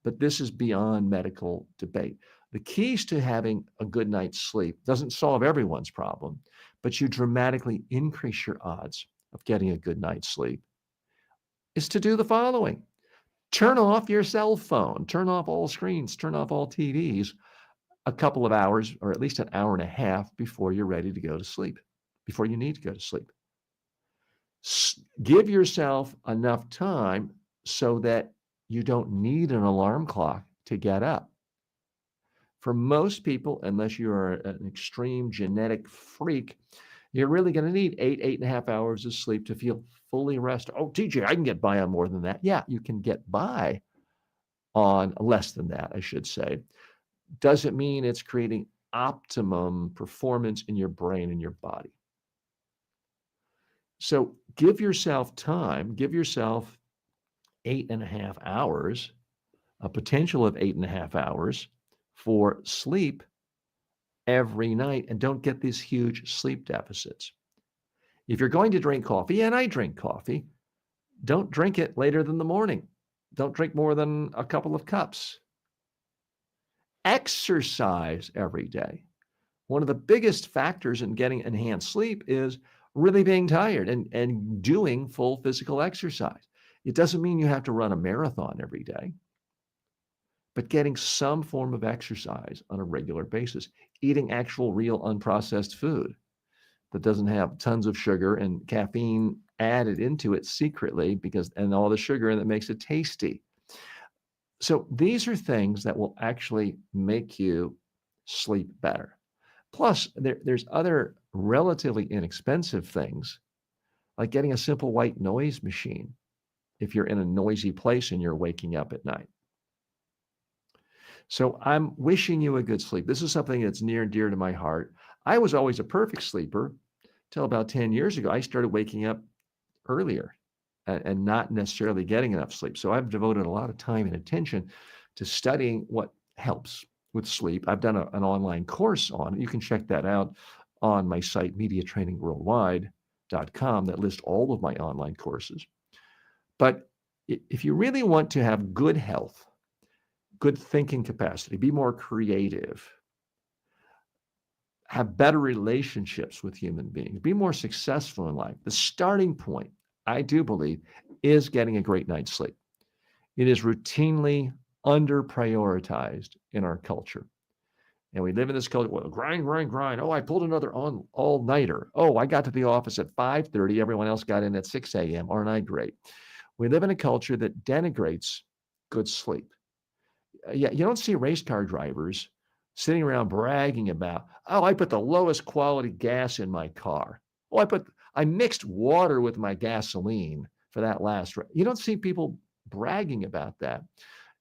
Speaker 1: but this is beyond medical debate. The keys to having a good night's sleep doesn't solve everyone's problem, but you dramatically increase your odds of getting a good night's sleep is to do the following. Turn off your cell phone, turn off all screens, turn off all TVs a couple of hours or at least an hour and a half before you're ready to go to sleep, before you need to go to sleep. Give yourself enough time so that you don't need an alarm clock to get up. For most people, unless you are an extreme genetic freak, you're really going to need 8.5 hours of sleep to feel fully rested. Oh, TJ, I can get by on more than that. Yeah, you can get by on less than that, I should say. Doesn't mean it's creating optimum performance in your brain and your body. So give yourself time, give yourself 8.5 hours, a potential of 8.5 hours for sleep every night, and don't get these huge sleep deficits. If you're going to drink coffee, and I drink coffee, don't drink it later than the morning. Don't drink more than a couple of cups. Exercise every day. One of the biggest factors in getting enhanced sleep is really being tired and doing full physical exercise. It doesn't mean you have to run a marathon every day, but getting some form of exercise on a regular basis, eating actual real unprocessed food that doesn't have tons of sugar and caffeine added into it secretly and all the sugar and that makes it tasty. So these are things that will actually make you sleep better. Plus, there's other relatively inexpensive things, like getting a simple white noise machine if you're in a noisy place and you're waking up at night. So I'm wishing you a good sleep. This is something that's near and dear to my heart. I was always a perfect sleeper till about 10 years ago. I started waking up earlier and not necessarily getting enough sleep. So I've devoted a lot of time and attention to studying what helps with sleep. I've done an online course on it. You can check that out on my site, mediatrainingworldwide.com, that lists all of my online courses. But if you really want to have good health, good thinking capacity, be more creative, have better relationships with human beings, be more successful in life, the starting point, I do believe, is getting a great night's sleep. It is routinely under prioritized in our culture. And we live in this culture, well, grind. Oh, I pulled another all-nighter. Oh, I got to the office at 5:30. Everyone else got in at 6 a.m. Aren't I great? We live in a culture that denigrates good sleep. Yeah, you don't see race car drivers sitting around bragging about, oh, I put the lowest quality gas in my car. Oh, I mixed water with my gasoline for that last race. You don't see people bragging about that.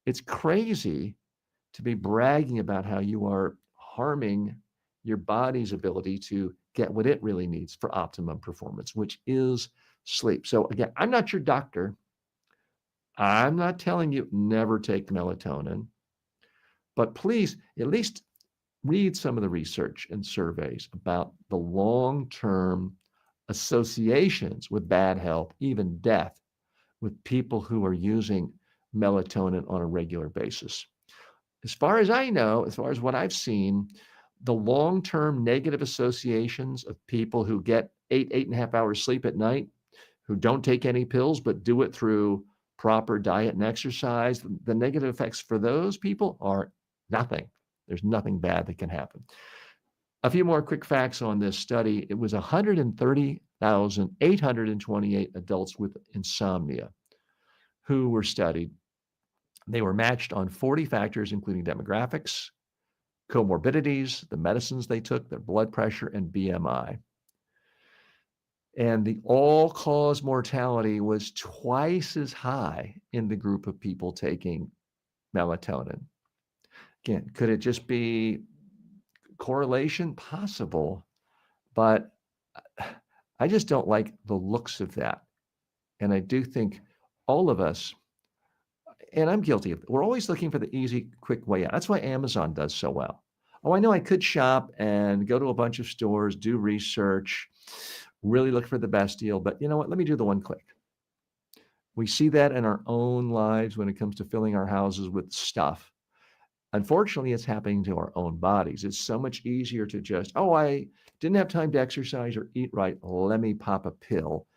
Speaker 1: It's crazy to be bragging about how you are harming your body's ability to get what it really needs for optimum performance, which is sleep. So again, I'm not your doctor. I'm not telling you never take melatonin, but please at least read some of the research and surveys about the long-term associations with bad health, even death, with people who are using melatonin on a regular basis. As far as I know, as far as what I've seen, the long-term negative associations of people who get 8.5 hours sleep at night, who don't take any pills, but do it through proper diet and exercise, the negative effects for those people are nothing. There's nothing bad that can happen. A few more quick facts on this study. It was 130,828 adults with insomnia who were studied. They were matched on 40 factors, including demographics, comorbidities, the medicines they took, their blood pressure, and BMI. And the all-cause mortality was twice as high in the group of people taking melatonin. Again, could it just be correlation? Possible, but I just don't like the looks of that. And I do think all of us, and I'm guilty of it, we're always looking for the easy, quick way out. That's why Amazon does so well. Oh, I know I could shop and go to a bunch of stores, do research, really look for the best deal, but you know what? Let me do the one click. We see that in our own lives when it comes to filling our houses with stuff. Unfortunately, it's happening to our own bodies. It's so much easier to just, oh, I didn't have time to exercise or eat right. Let me pop a pill.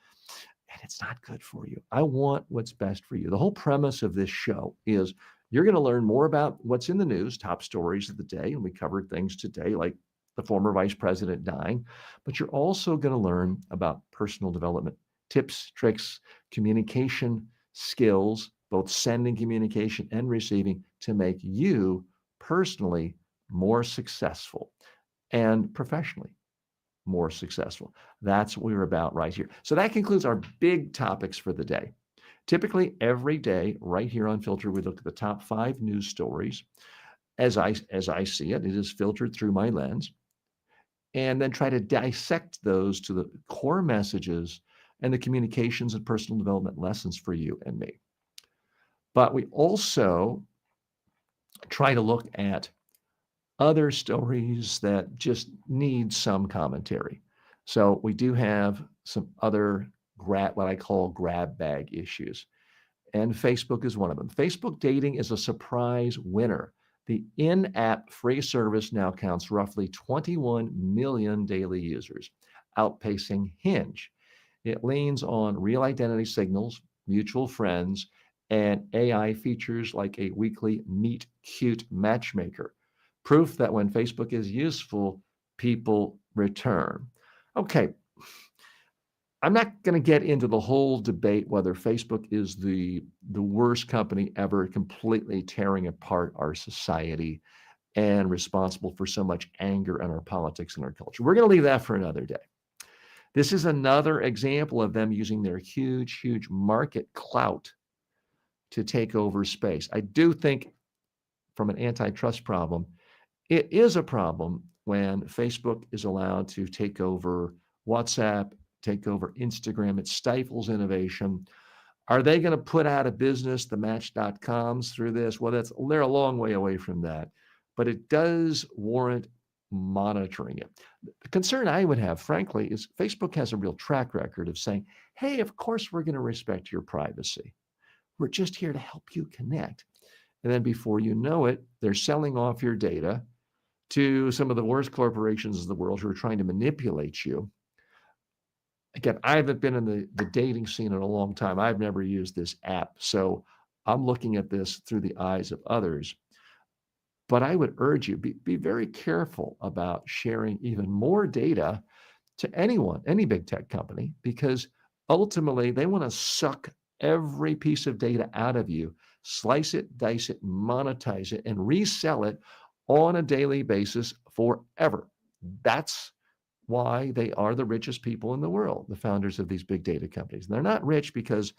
Speaker 1: And it's not good for you. I want what's best for you. The whole premise of this show is you're going to learn more about what's in the news, top stories of the day. And we covered things today like the former vice president dying, but you're also going to learn about personal development tips, tricks, communication skills, both sending communication and receiving to make you personally more successful and professionally more successful. That's what we're about right here. So that concludes our big topics for the day. Typically, every day, right here on Filter, we look at the top 5 news stories. As I see it, it is filtered through my lens, and then try to dissect those to the core messages and the communications and personal development lessons for you and me. But we also try to look at other stories that just need some commentary. So we do have some other what I call grab bag issues. And Facebook is one of them. Facebook dating is a surprise winner. The in-app free service now counts roughly 21 million daily users, outpacing Hinge. It leans on real identity signals, mutual friends, and AI features like a weekly meet cute matchmaker. Proof that when Facebook is useful, people return. Okay, I'm not going to get into the whole debate whether Facebook is the worst company ever, completely tearing apart our society and responsible for so much anger in our politics and our culture. We're going to leave that for another day. This is another example of them using their huge, huge market clout to take over space. I do think from an antitrust problem, it is a problem when Facebook is allowed to take over WhatsApp, take over Instagram. It stifles innovation. Are they going to put out of business the Match.coms through this? Well, they're a long way away from that, but it does warrant monitoring it. The concern I would have, frankly, is Facebook has a real track record of saying, hey, of course, we're going to respect your privacy. We're just here to help you connect. And then before you know it, they're selling off your data to some of the worst corporations in the world who are trying to manipulate you. Again, I haven't been in the dating scene in a long time. I've never used this app. So I'm looking at this through the eyes of others. But I would urge you, be very careful about sharing even more data to anyone, any big tech company, because ultimately they want to suck every piece of data out of you, slice it, dice it, monetize it, and resell it on a daily basis forever. That's why they are the richest people in the world, the founders of these big data companies. And they're not rich because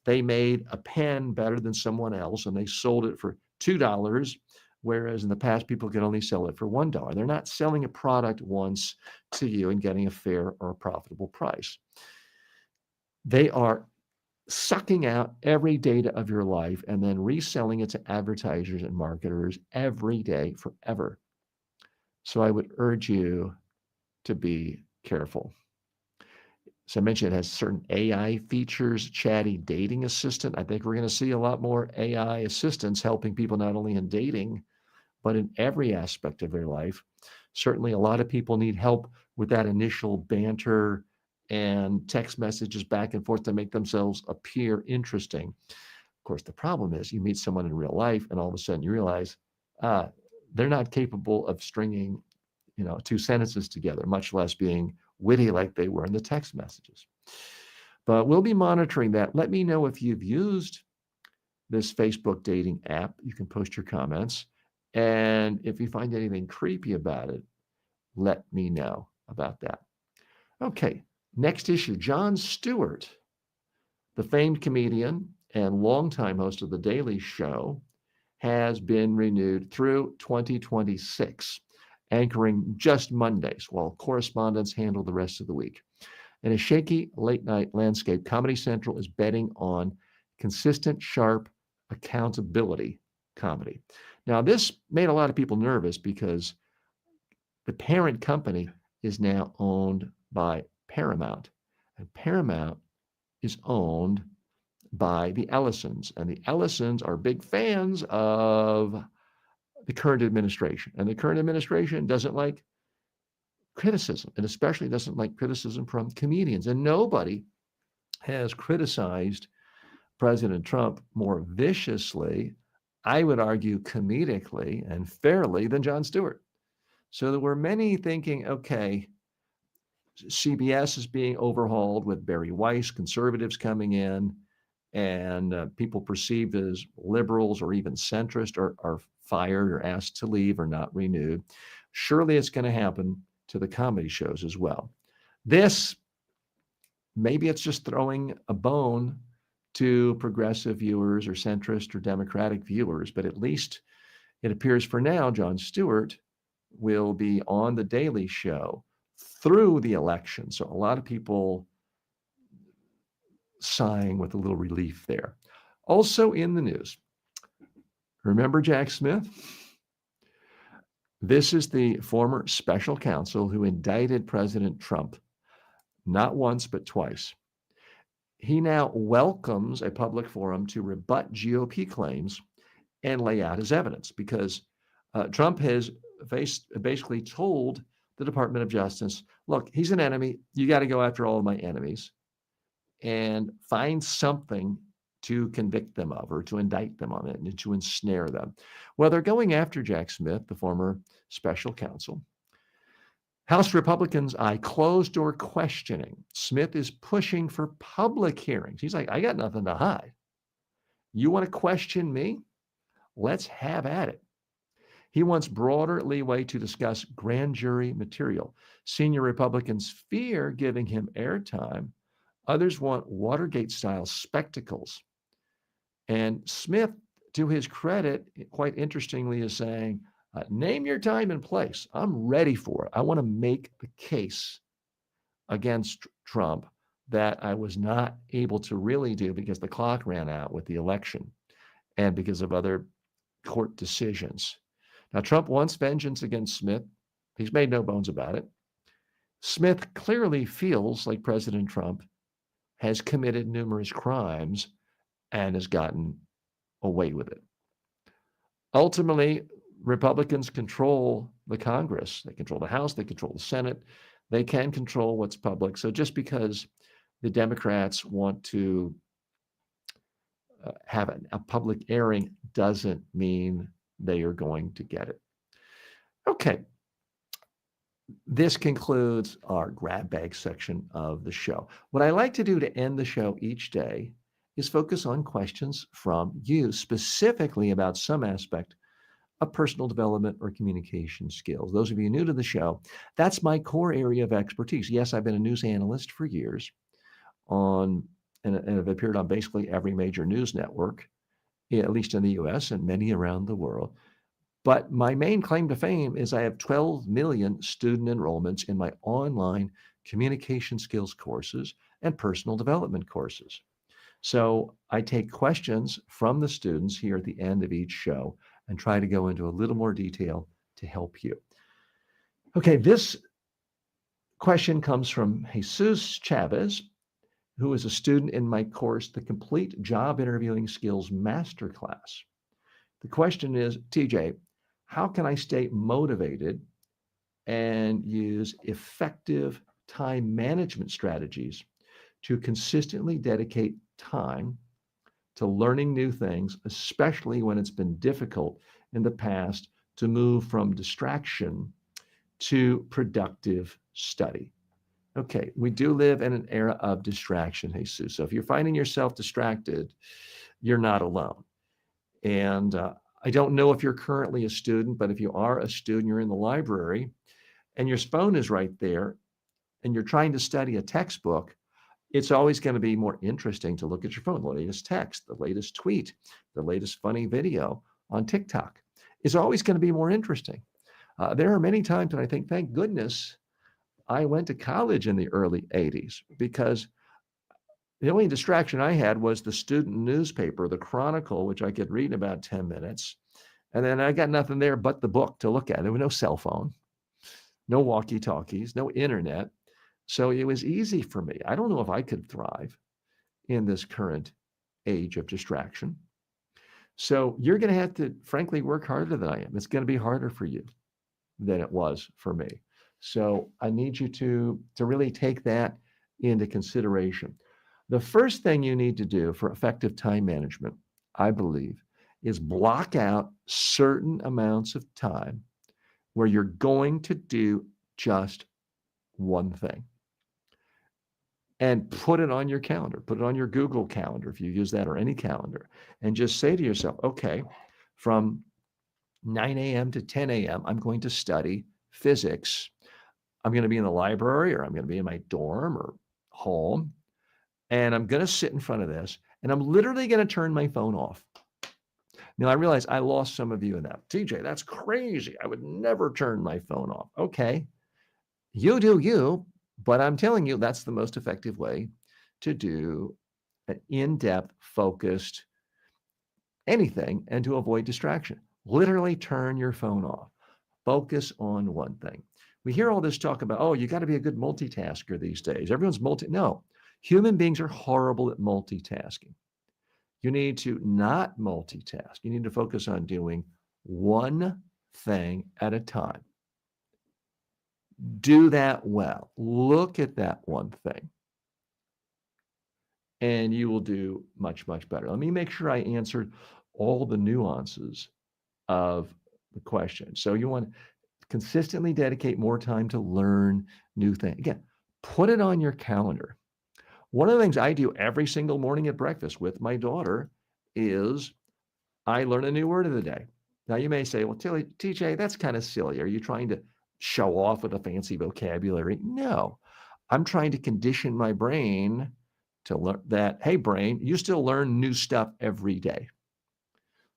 Speaker 1: they made a pen better than someone else and they sold it for $2, whereas in the past people could only sell it for $1. They're not selling a product once to you and getting a fair or a profitable price. They are sucking out every data of your life and then reselling it to advertisers and marketers every day forever. So I would urge you to be careful. So I mentioned it has certain AI features, chatty dating assistant. I think we're going to see a lot more AI assistants helping people not only in dating, but in every aspect of their life. Certainly a lot of people need help with that initial banter and text messages back and forth to make themselves appear interesting. Of course, the problem is you meet someone in real life and all of a sudden you realize they're not capable of stringing, 2 sentences together, much less being witty like they were in the text messages. But we'll be monitoring that. Let me know if you've used this Facebook dating app. You can post your comments. And if you find anything creepy about it, let me know about that. Okay, Next issue, Jon Stewart, the famed comedian and longtime host of The Daily Show, has been renewed through 2026, anchoring just Mondays while correspondents handle the rest of the week. In a shaky late night landscape, Comedy Central is betting on consistent, sharp accountability comedy. Now, this made a lot of people nervous because the parent company is now owned by Paramount, and Paramount is owned by the Ellisons, and the Ellisons are big fans of the current administration, and the current administration doesn't like criticism, and especially doesn't like criticism from comedians. And nobody has criticized President Trump more viciously, I would argue comedically and fairly, than Jon Stewart. So there were many thinking, okay, CBS is being overhauled with Barry Weiss, conservatives coming in, and people perceived as liberals or even centrist are fired or asked to leave or not renewed. Surely it's going to happen to the comedy shows as well. This, maybe it's just throwing a bone to progressive viewers or centrist or Democratic viewers, but at least it appears for now, Jon Stewart will be on The Daily Show through the election. So a lot of people sighing with a little relief there. Also in the news, remember Jack Smith? This is the former special counsel who indicted President Trump, not once, but twice. He now welcomes a public forum to rebut GOP claims and lay out his evidence because Trump has basically told the Department of Justice, look, he's an enemy. You got to go after all of my enemies and find something to convict them of or to indict them on it and to ensnare them. Well, they're going after Jack Smith, the former special counsel. House Republicans, closed-door questioning. Smith is pushing for public hearings. He's like, I got nothing to hide. You want to question me? Let's have at it. He wants broader leeway to discuss grand jury material. Senior Republicans fear giving him airtime. Others want Watergate-style spectacles. And Smith, to his credit, quite interestingly, is saying, name your time and place. I'm ready for it. I want to make the case against Trump that I was not able to really do because the clock ran out with the election and because of other court decisions. Now, Trump wants vengeance against Smith. He's made no bones about it. Smith clearly feels like President Trump has committed numerous crimes and has gotten away with it. Ultimately, Republicans control the Congress. They control the House. They control the Senate. They can control what's public. So just because the Democrats want to have a public airing doesn't mean they are going to get it. Okay. This concludes our grab bag section of the show. What I like to do to end the show each day is focus on questions from you, specifically about some aspect of personal development or communication skills. Those of you new to the show, that's my core area of expertise. Yes, I've been a news analyst for years and have appeared on basically every major news network, at least in the US and many around the world. But my main claim to fame is I have 12 million student enrollments in my online communication skills courses and personal development courses. So I take questions from the students here at the end of each show and try to go into a little more detail to help you. Okay, this question comes from Jesus Chavez, who is a student in my course, the Complete Job Interviewing Skills Masterclass. The question is, TJ, how can I stay motivated and use effective time management strategies to consistently dedicate time to learning new things, especially when it's been difficult in the past to move from distraction to productive study? Okay, we do live in an era of distraction, Jesus. So if you're finding yourself distracted, you're not alone. And I don't know if you're currently a student, but if you are a student, you're in the library and your phone is right there and you're trying to study a textbook, it's always going to be more interesting to look at your phone, the latest text, the latest tweet, the latest funny video on TikTok. It's always going to be more interesting. There are many times when I think, thank goodness I went to college in the early 80s, because the only distraction I had was the student newspaper, the Chronicle, which I could read in about 10 minutes. And then I got nothing there but the book to look at. There was no cell phone, no walkie-talkies, no internet. So it was easy for me. I don't know if I could thrive in this current age of distraction. So you're going to have to, frankly, work harder than I am. It's going to be harder for you than it was for me. So I need you to really take that into consideration. The first thing you need to do for effective time management, I believe, is block out certain amounts of time where you're going to do just one thing. And put it on your calendar, put it on your Google Calendar if you use that, or any calendar, and just say to yourself, okay, from 9 a.m. to 10 a.m., I'm going to study physics. I'm going to be in the library, or I'm going to be in my dorm or home, and I'm going to sit in front of this, and I'm literally going to turn my phone off. Now, I realize I lost some of you in that. TJ, that's crazy. I would never turn my phone off. Okay, you do you, but I'm telling you, that's the most effective way to do an in-depth, focused anything and to avoid distraction. Literally turn your phone off. Focus on one thing. We hear all this talk about, oh, you got to be a good multitasker these days. Everyone's No, human beings are horrible at multitasking. You need to not multitask. You need to focus on doing one thing at a time. Do that well. Look at that one thing, and you will do much, much better. Let me make sure I answered all the nuances of the question. So you want to consistently dedicate more time to learn new things. Again, put it on your calendar. One of the things I do every single morning at breakfast with my daughter is I learn a new word of the day. Now you may say, well, TJ, that's kind of silly. Are you trying to show off with a fancy vocabulary? No, I'm trying to condition my brain to learn that, hey, brain, you still learn new stuff every day.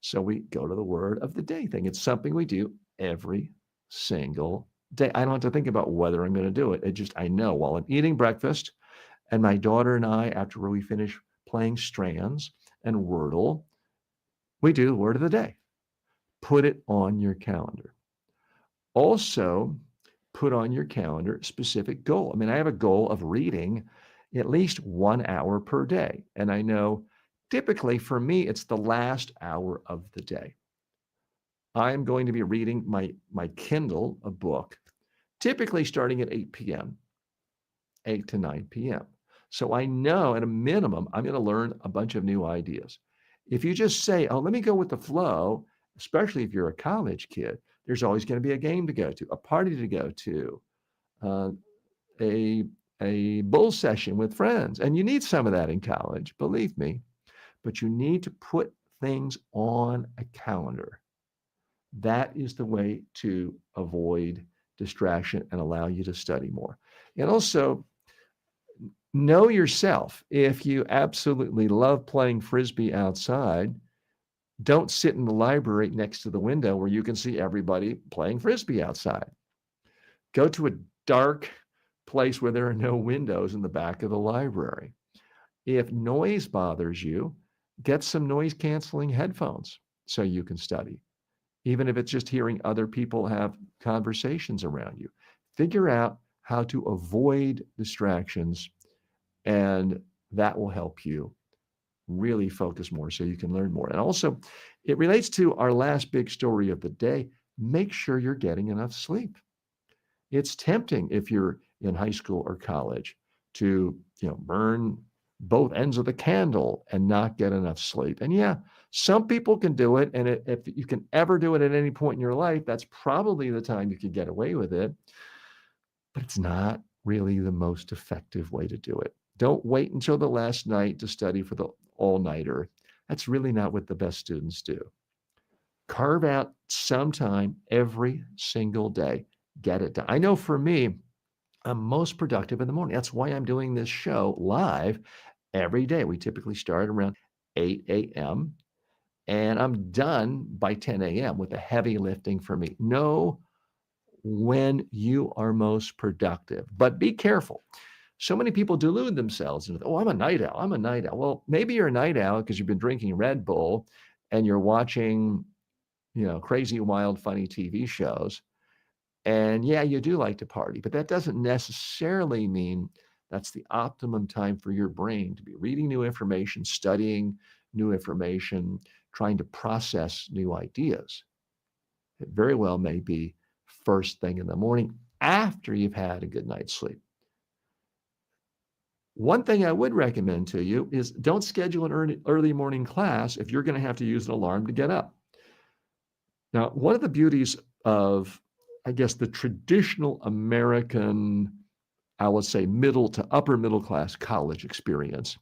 Speaker 1: So we go to the word of the day thing. It's something we do every single day. I don't have to think about whether I'm going to do it. I know while I'm eating breakfast, and my daughter and I, after we finish playing strands and Wordle, we do the word of the day. Put it on your calendar. Also, put on your calendar specific goal. I mean, I have a goal of reading at least 1 hour per day. And I know typically for me, it's the last hour of the day. I'm going to be reading my Kindle, a book, typically starting at 8 p.m., 8 to 9 p.m. So I know at a minimum, I'm going to learn a bunch of new ideas. If you just say, oh, let me go with the flow, especially if you're a college kid, there's always going to be a game to go to, a party to go to, a bull session with friends. And you need some of that in college, believe me, but you need to put things on a calendar. That is the way to avoid distraction and allow you to study more. And also, know yourself. If you absolutely love playing Frisbee outside, don't sit in the library next to the window where you can see everybody playing Frisbee outside. Go to a dark place where there are no windows in the back of the library. If noise bothers you, get some noise canceling headphones so you can study, even if it's just hearing other people have conversations around you. Figure out how to avoid distractions, and that will help you really focus more so you can learn more. And also, it relates to our last big story of the day. Make sure you're getting enough sleep. It's tempting if you're in high school or college to, burn both ends of the candle and not get enough sleep. And yeah, some people can do it. And if you can ever do it at any point in your life, that's probably the time you could get away with it. But it's not really the most effective way to do it. Don't wait until the last night to study for the all-nighter. That's really not what the best students do. Carve out some time every single day. Get it done. I know for me, I'm most productive in the morning. That's why I'm doing this show live every day. We typically start around 8 a.m. and I'm done by 10 a.m. with the heavy lifting for me. Know when you are most productive, but be careful. So many people delude themselves into, oh, I'm a night owl. I'm a night owl. Well, maybe you're a night owl because you've been drinking Red Bull and you're watching, crazy, wild, funny TV shows. And yeah, you do like to party, but that doesn't necessarily mean that's the optimum time for your brain to be reading new information, studying new information, trying to process new ideas. It very well may be first thing in the morning after you've had a good night's sleep. One thing I would recommend to you is don't schedule an early morning class if you're going to have to use an alarm to get up. Now, one of the beauties of, I guess, the traditional American, I would say middle to upper middle class college experience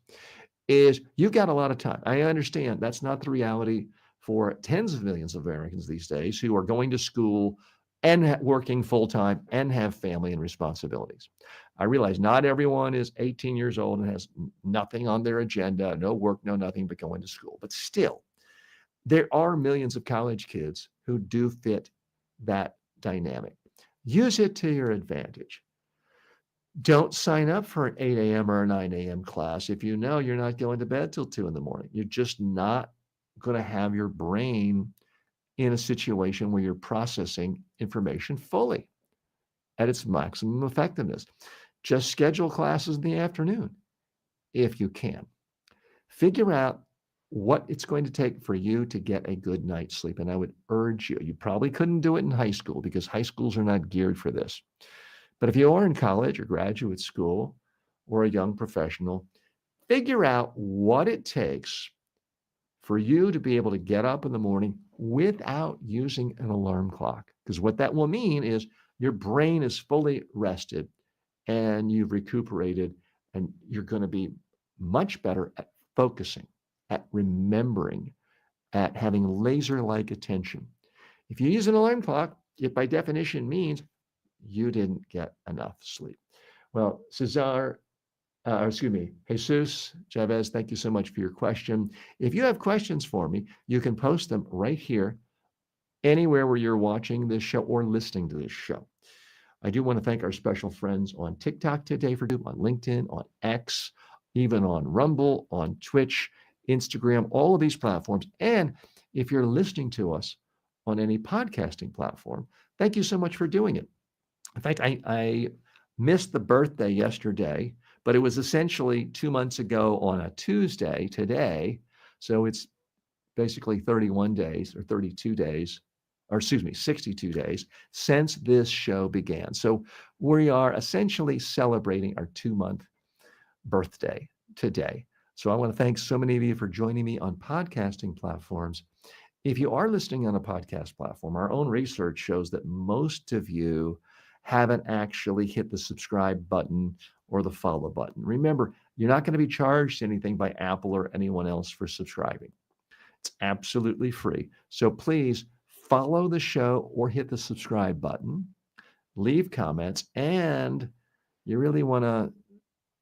Speaker 1: is you've got a lot of time. I understand that's not the reality for tens of millions of Americans these days who are going to school and working full time and have family and responsibilities. I realize not everyone is 18 years old and has nothing on their agenda, no work, no nothing but going to school. But still, there are millions of college kids who do fit that dynamic. Use it to your advantage. Don't sign up for an 8 a.m. or a 9 a.m. class if you know you're not going to bed till 2 in the morning. You're just not going to have your brain in a situation where you're processing information fully at its maximum effectiveness. Just schedule classes in the afternoon if you can. Figure out what it's going to take for you to get a good night's sleep. And I would urge you, you probably couldn't do it in high school because high schools are not geared for this. But if you are in college or graduate school or a young professional, figure out what it takes for you to be able to get up in the morning without using an alarm clock. Because what that will mean is your brain is fully rested and you've recuperated, and you're going to be much better at focusing, at remembering, at having laser-like attention. If you use an alarm clock, it by definition means you didn't get enough sleep. Well, Jesus Chavez, thank you so much for your question. If you have questions for me, you can post them right here, anywhere where you're watching this show or listening to this show. I do want to thank our special friends on TikTok today on LinkedIn, on X, even on Rumble, on Twitch, Instagram, all of these platforms. And if you're listening to us on any podcasting platform, thank you so much for doing it. In fact, I missed the birthday yesterday, but it was essentially 2 months ago on a Tuesday today. So it's basically 31 days or 32 days, or excuse me, 62 days since this show began. So we are essentially celebrating our 2-month birthday today. So I want to thank so many of you for joining me on podcasting platforms. If you are listening on a podcast platform, our own research shows that most of you haven't actually hit the subscribe button or the follow button. Remember, you're not going to be charged anything by Apple or anyone else for subscribing. It's absolutely free. So please follow the show or hit the subscribe button, leave comments, and you really want to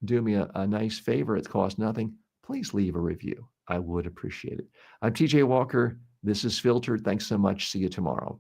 Speaker 1: do me a nice favor. It costs nothing. Please leave a review. I would appreciate it. I'm TJ Walker. This is Filtered. Thanks so much. See you tomorrow.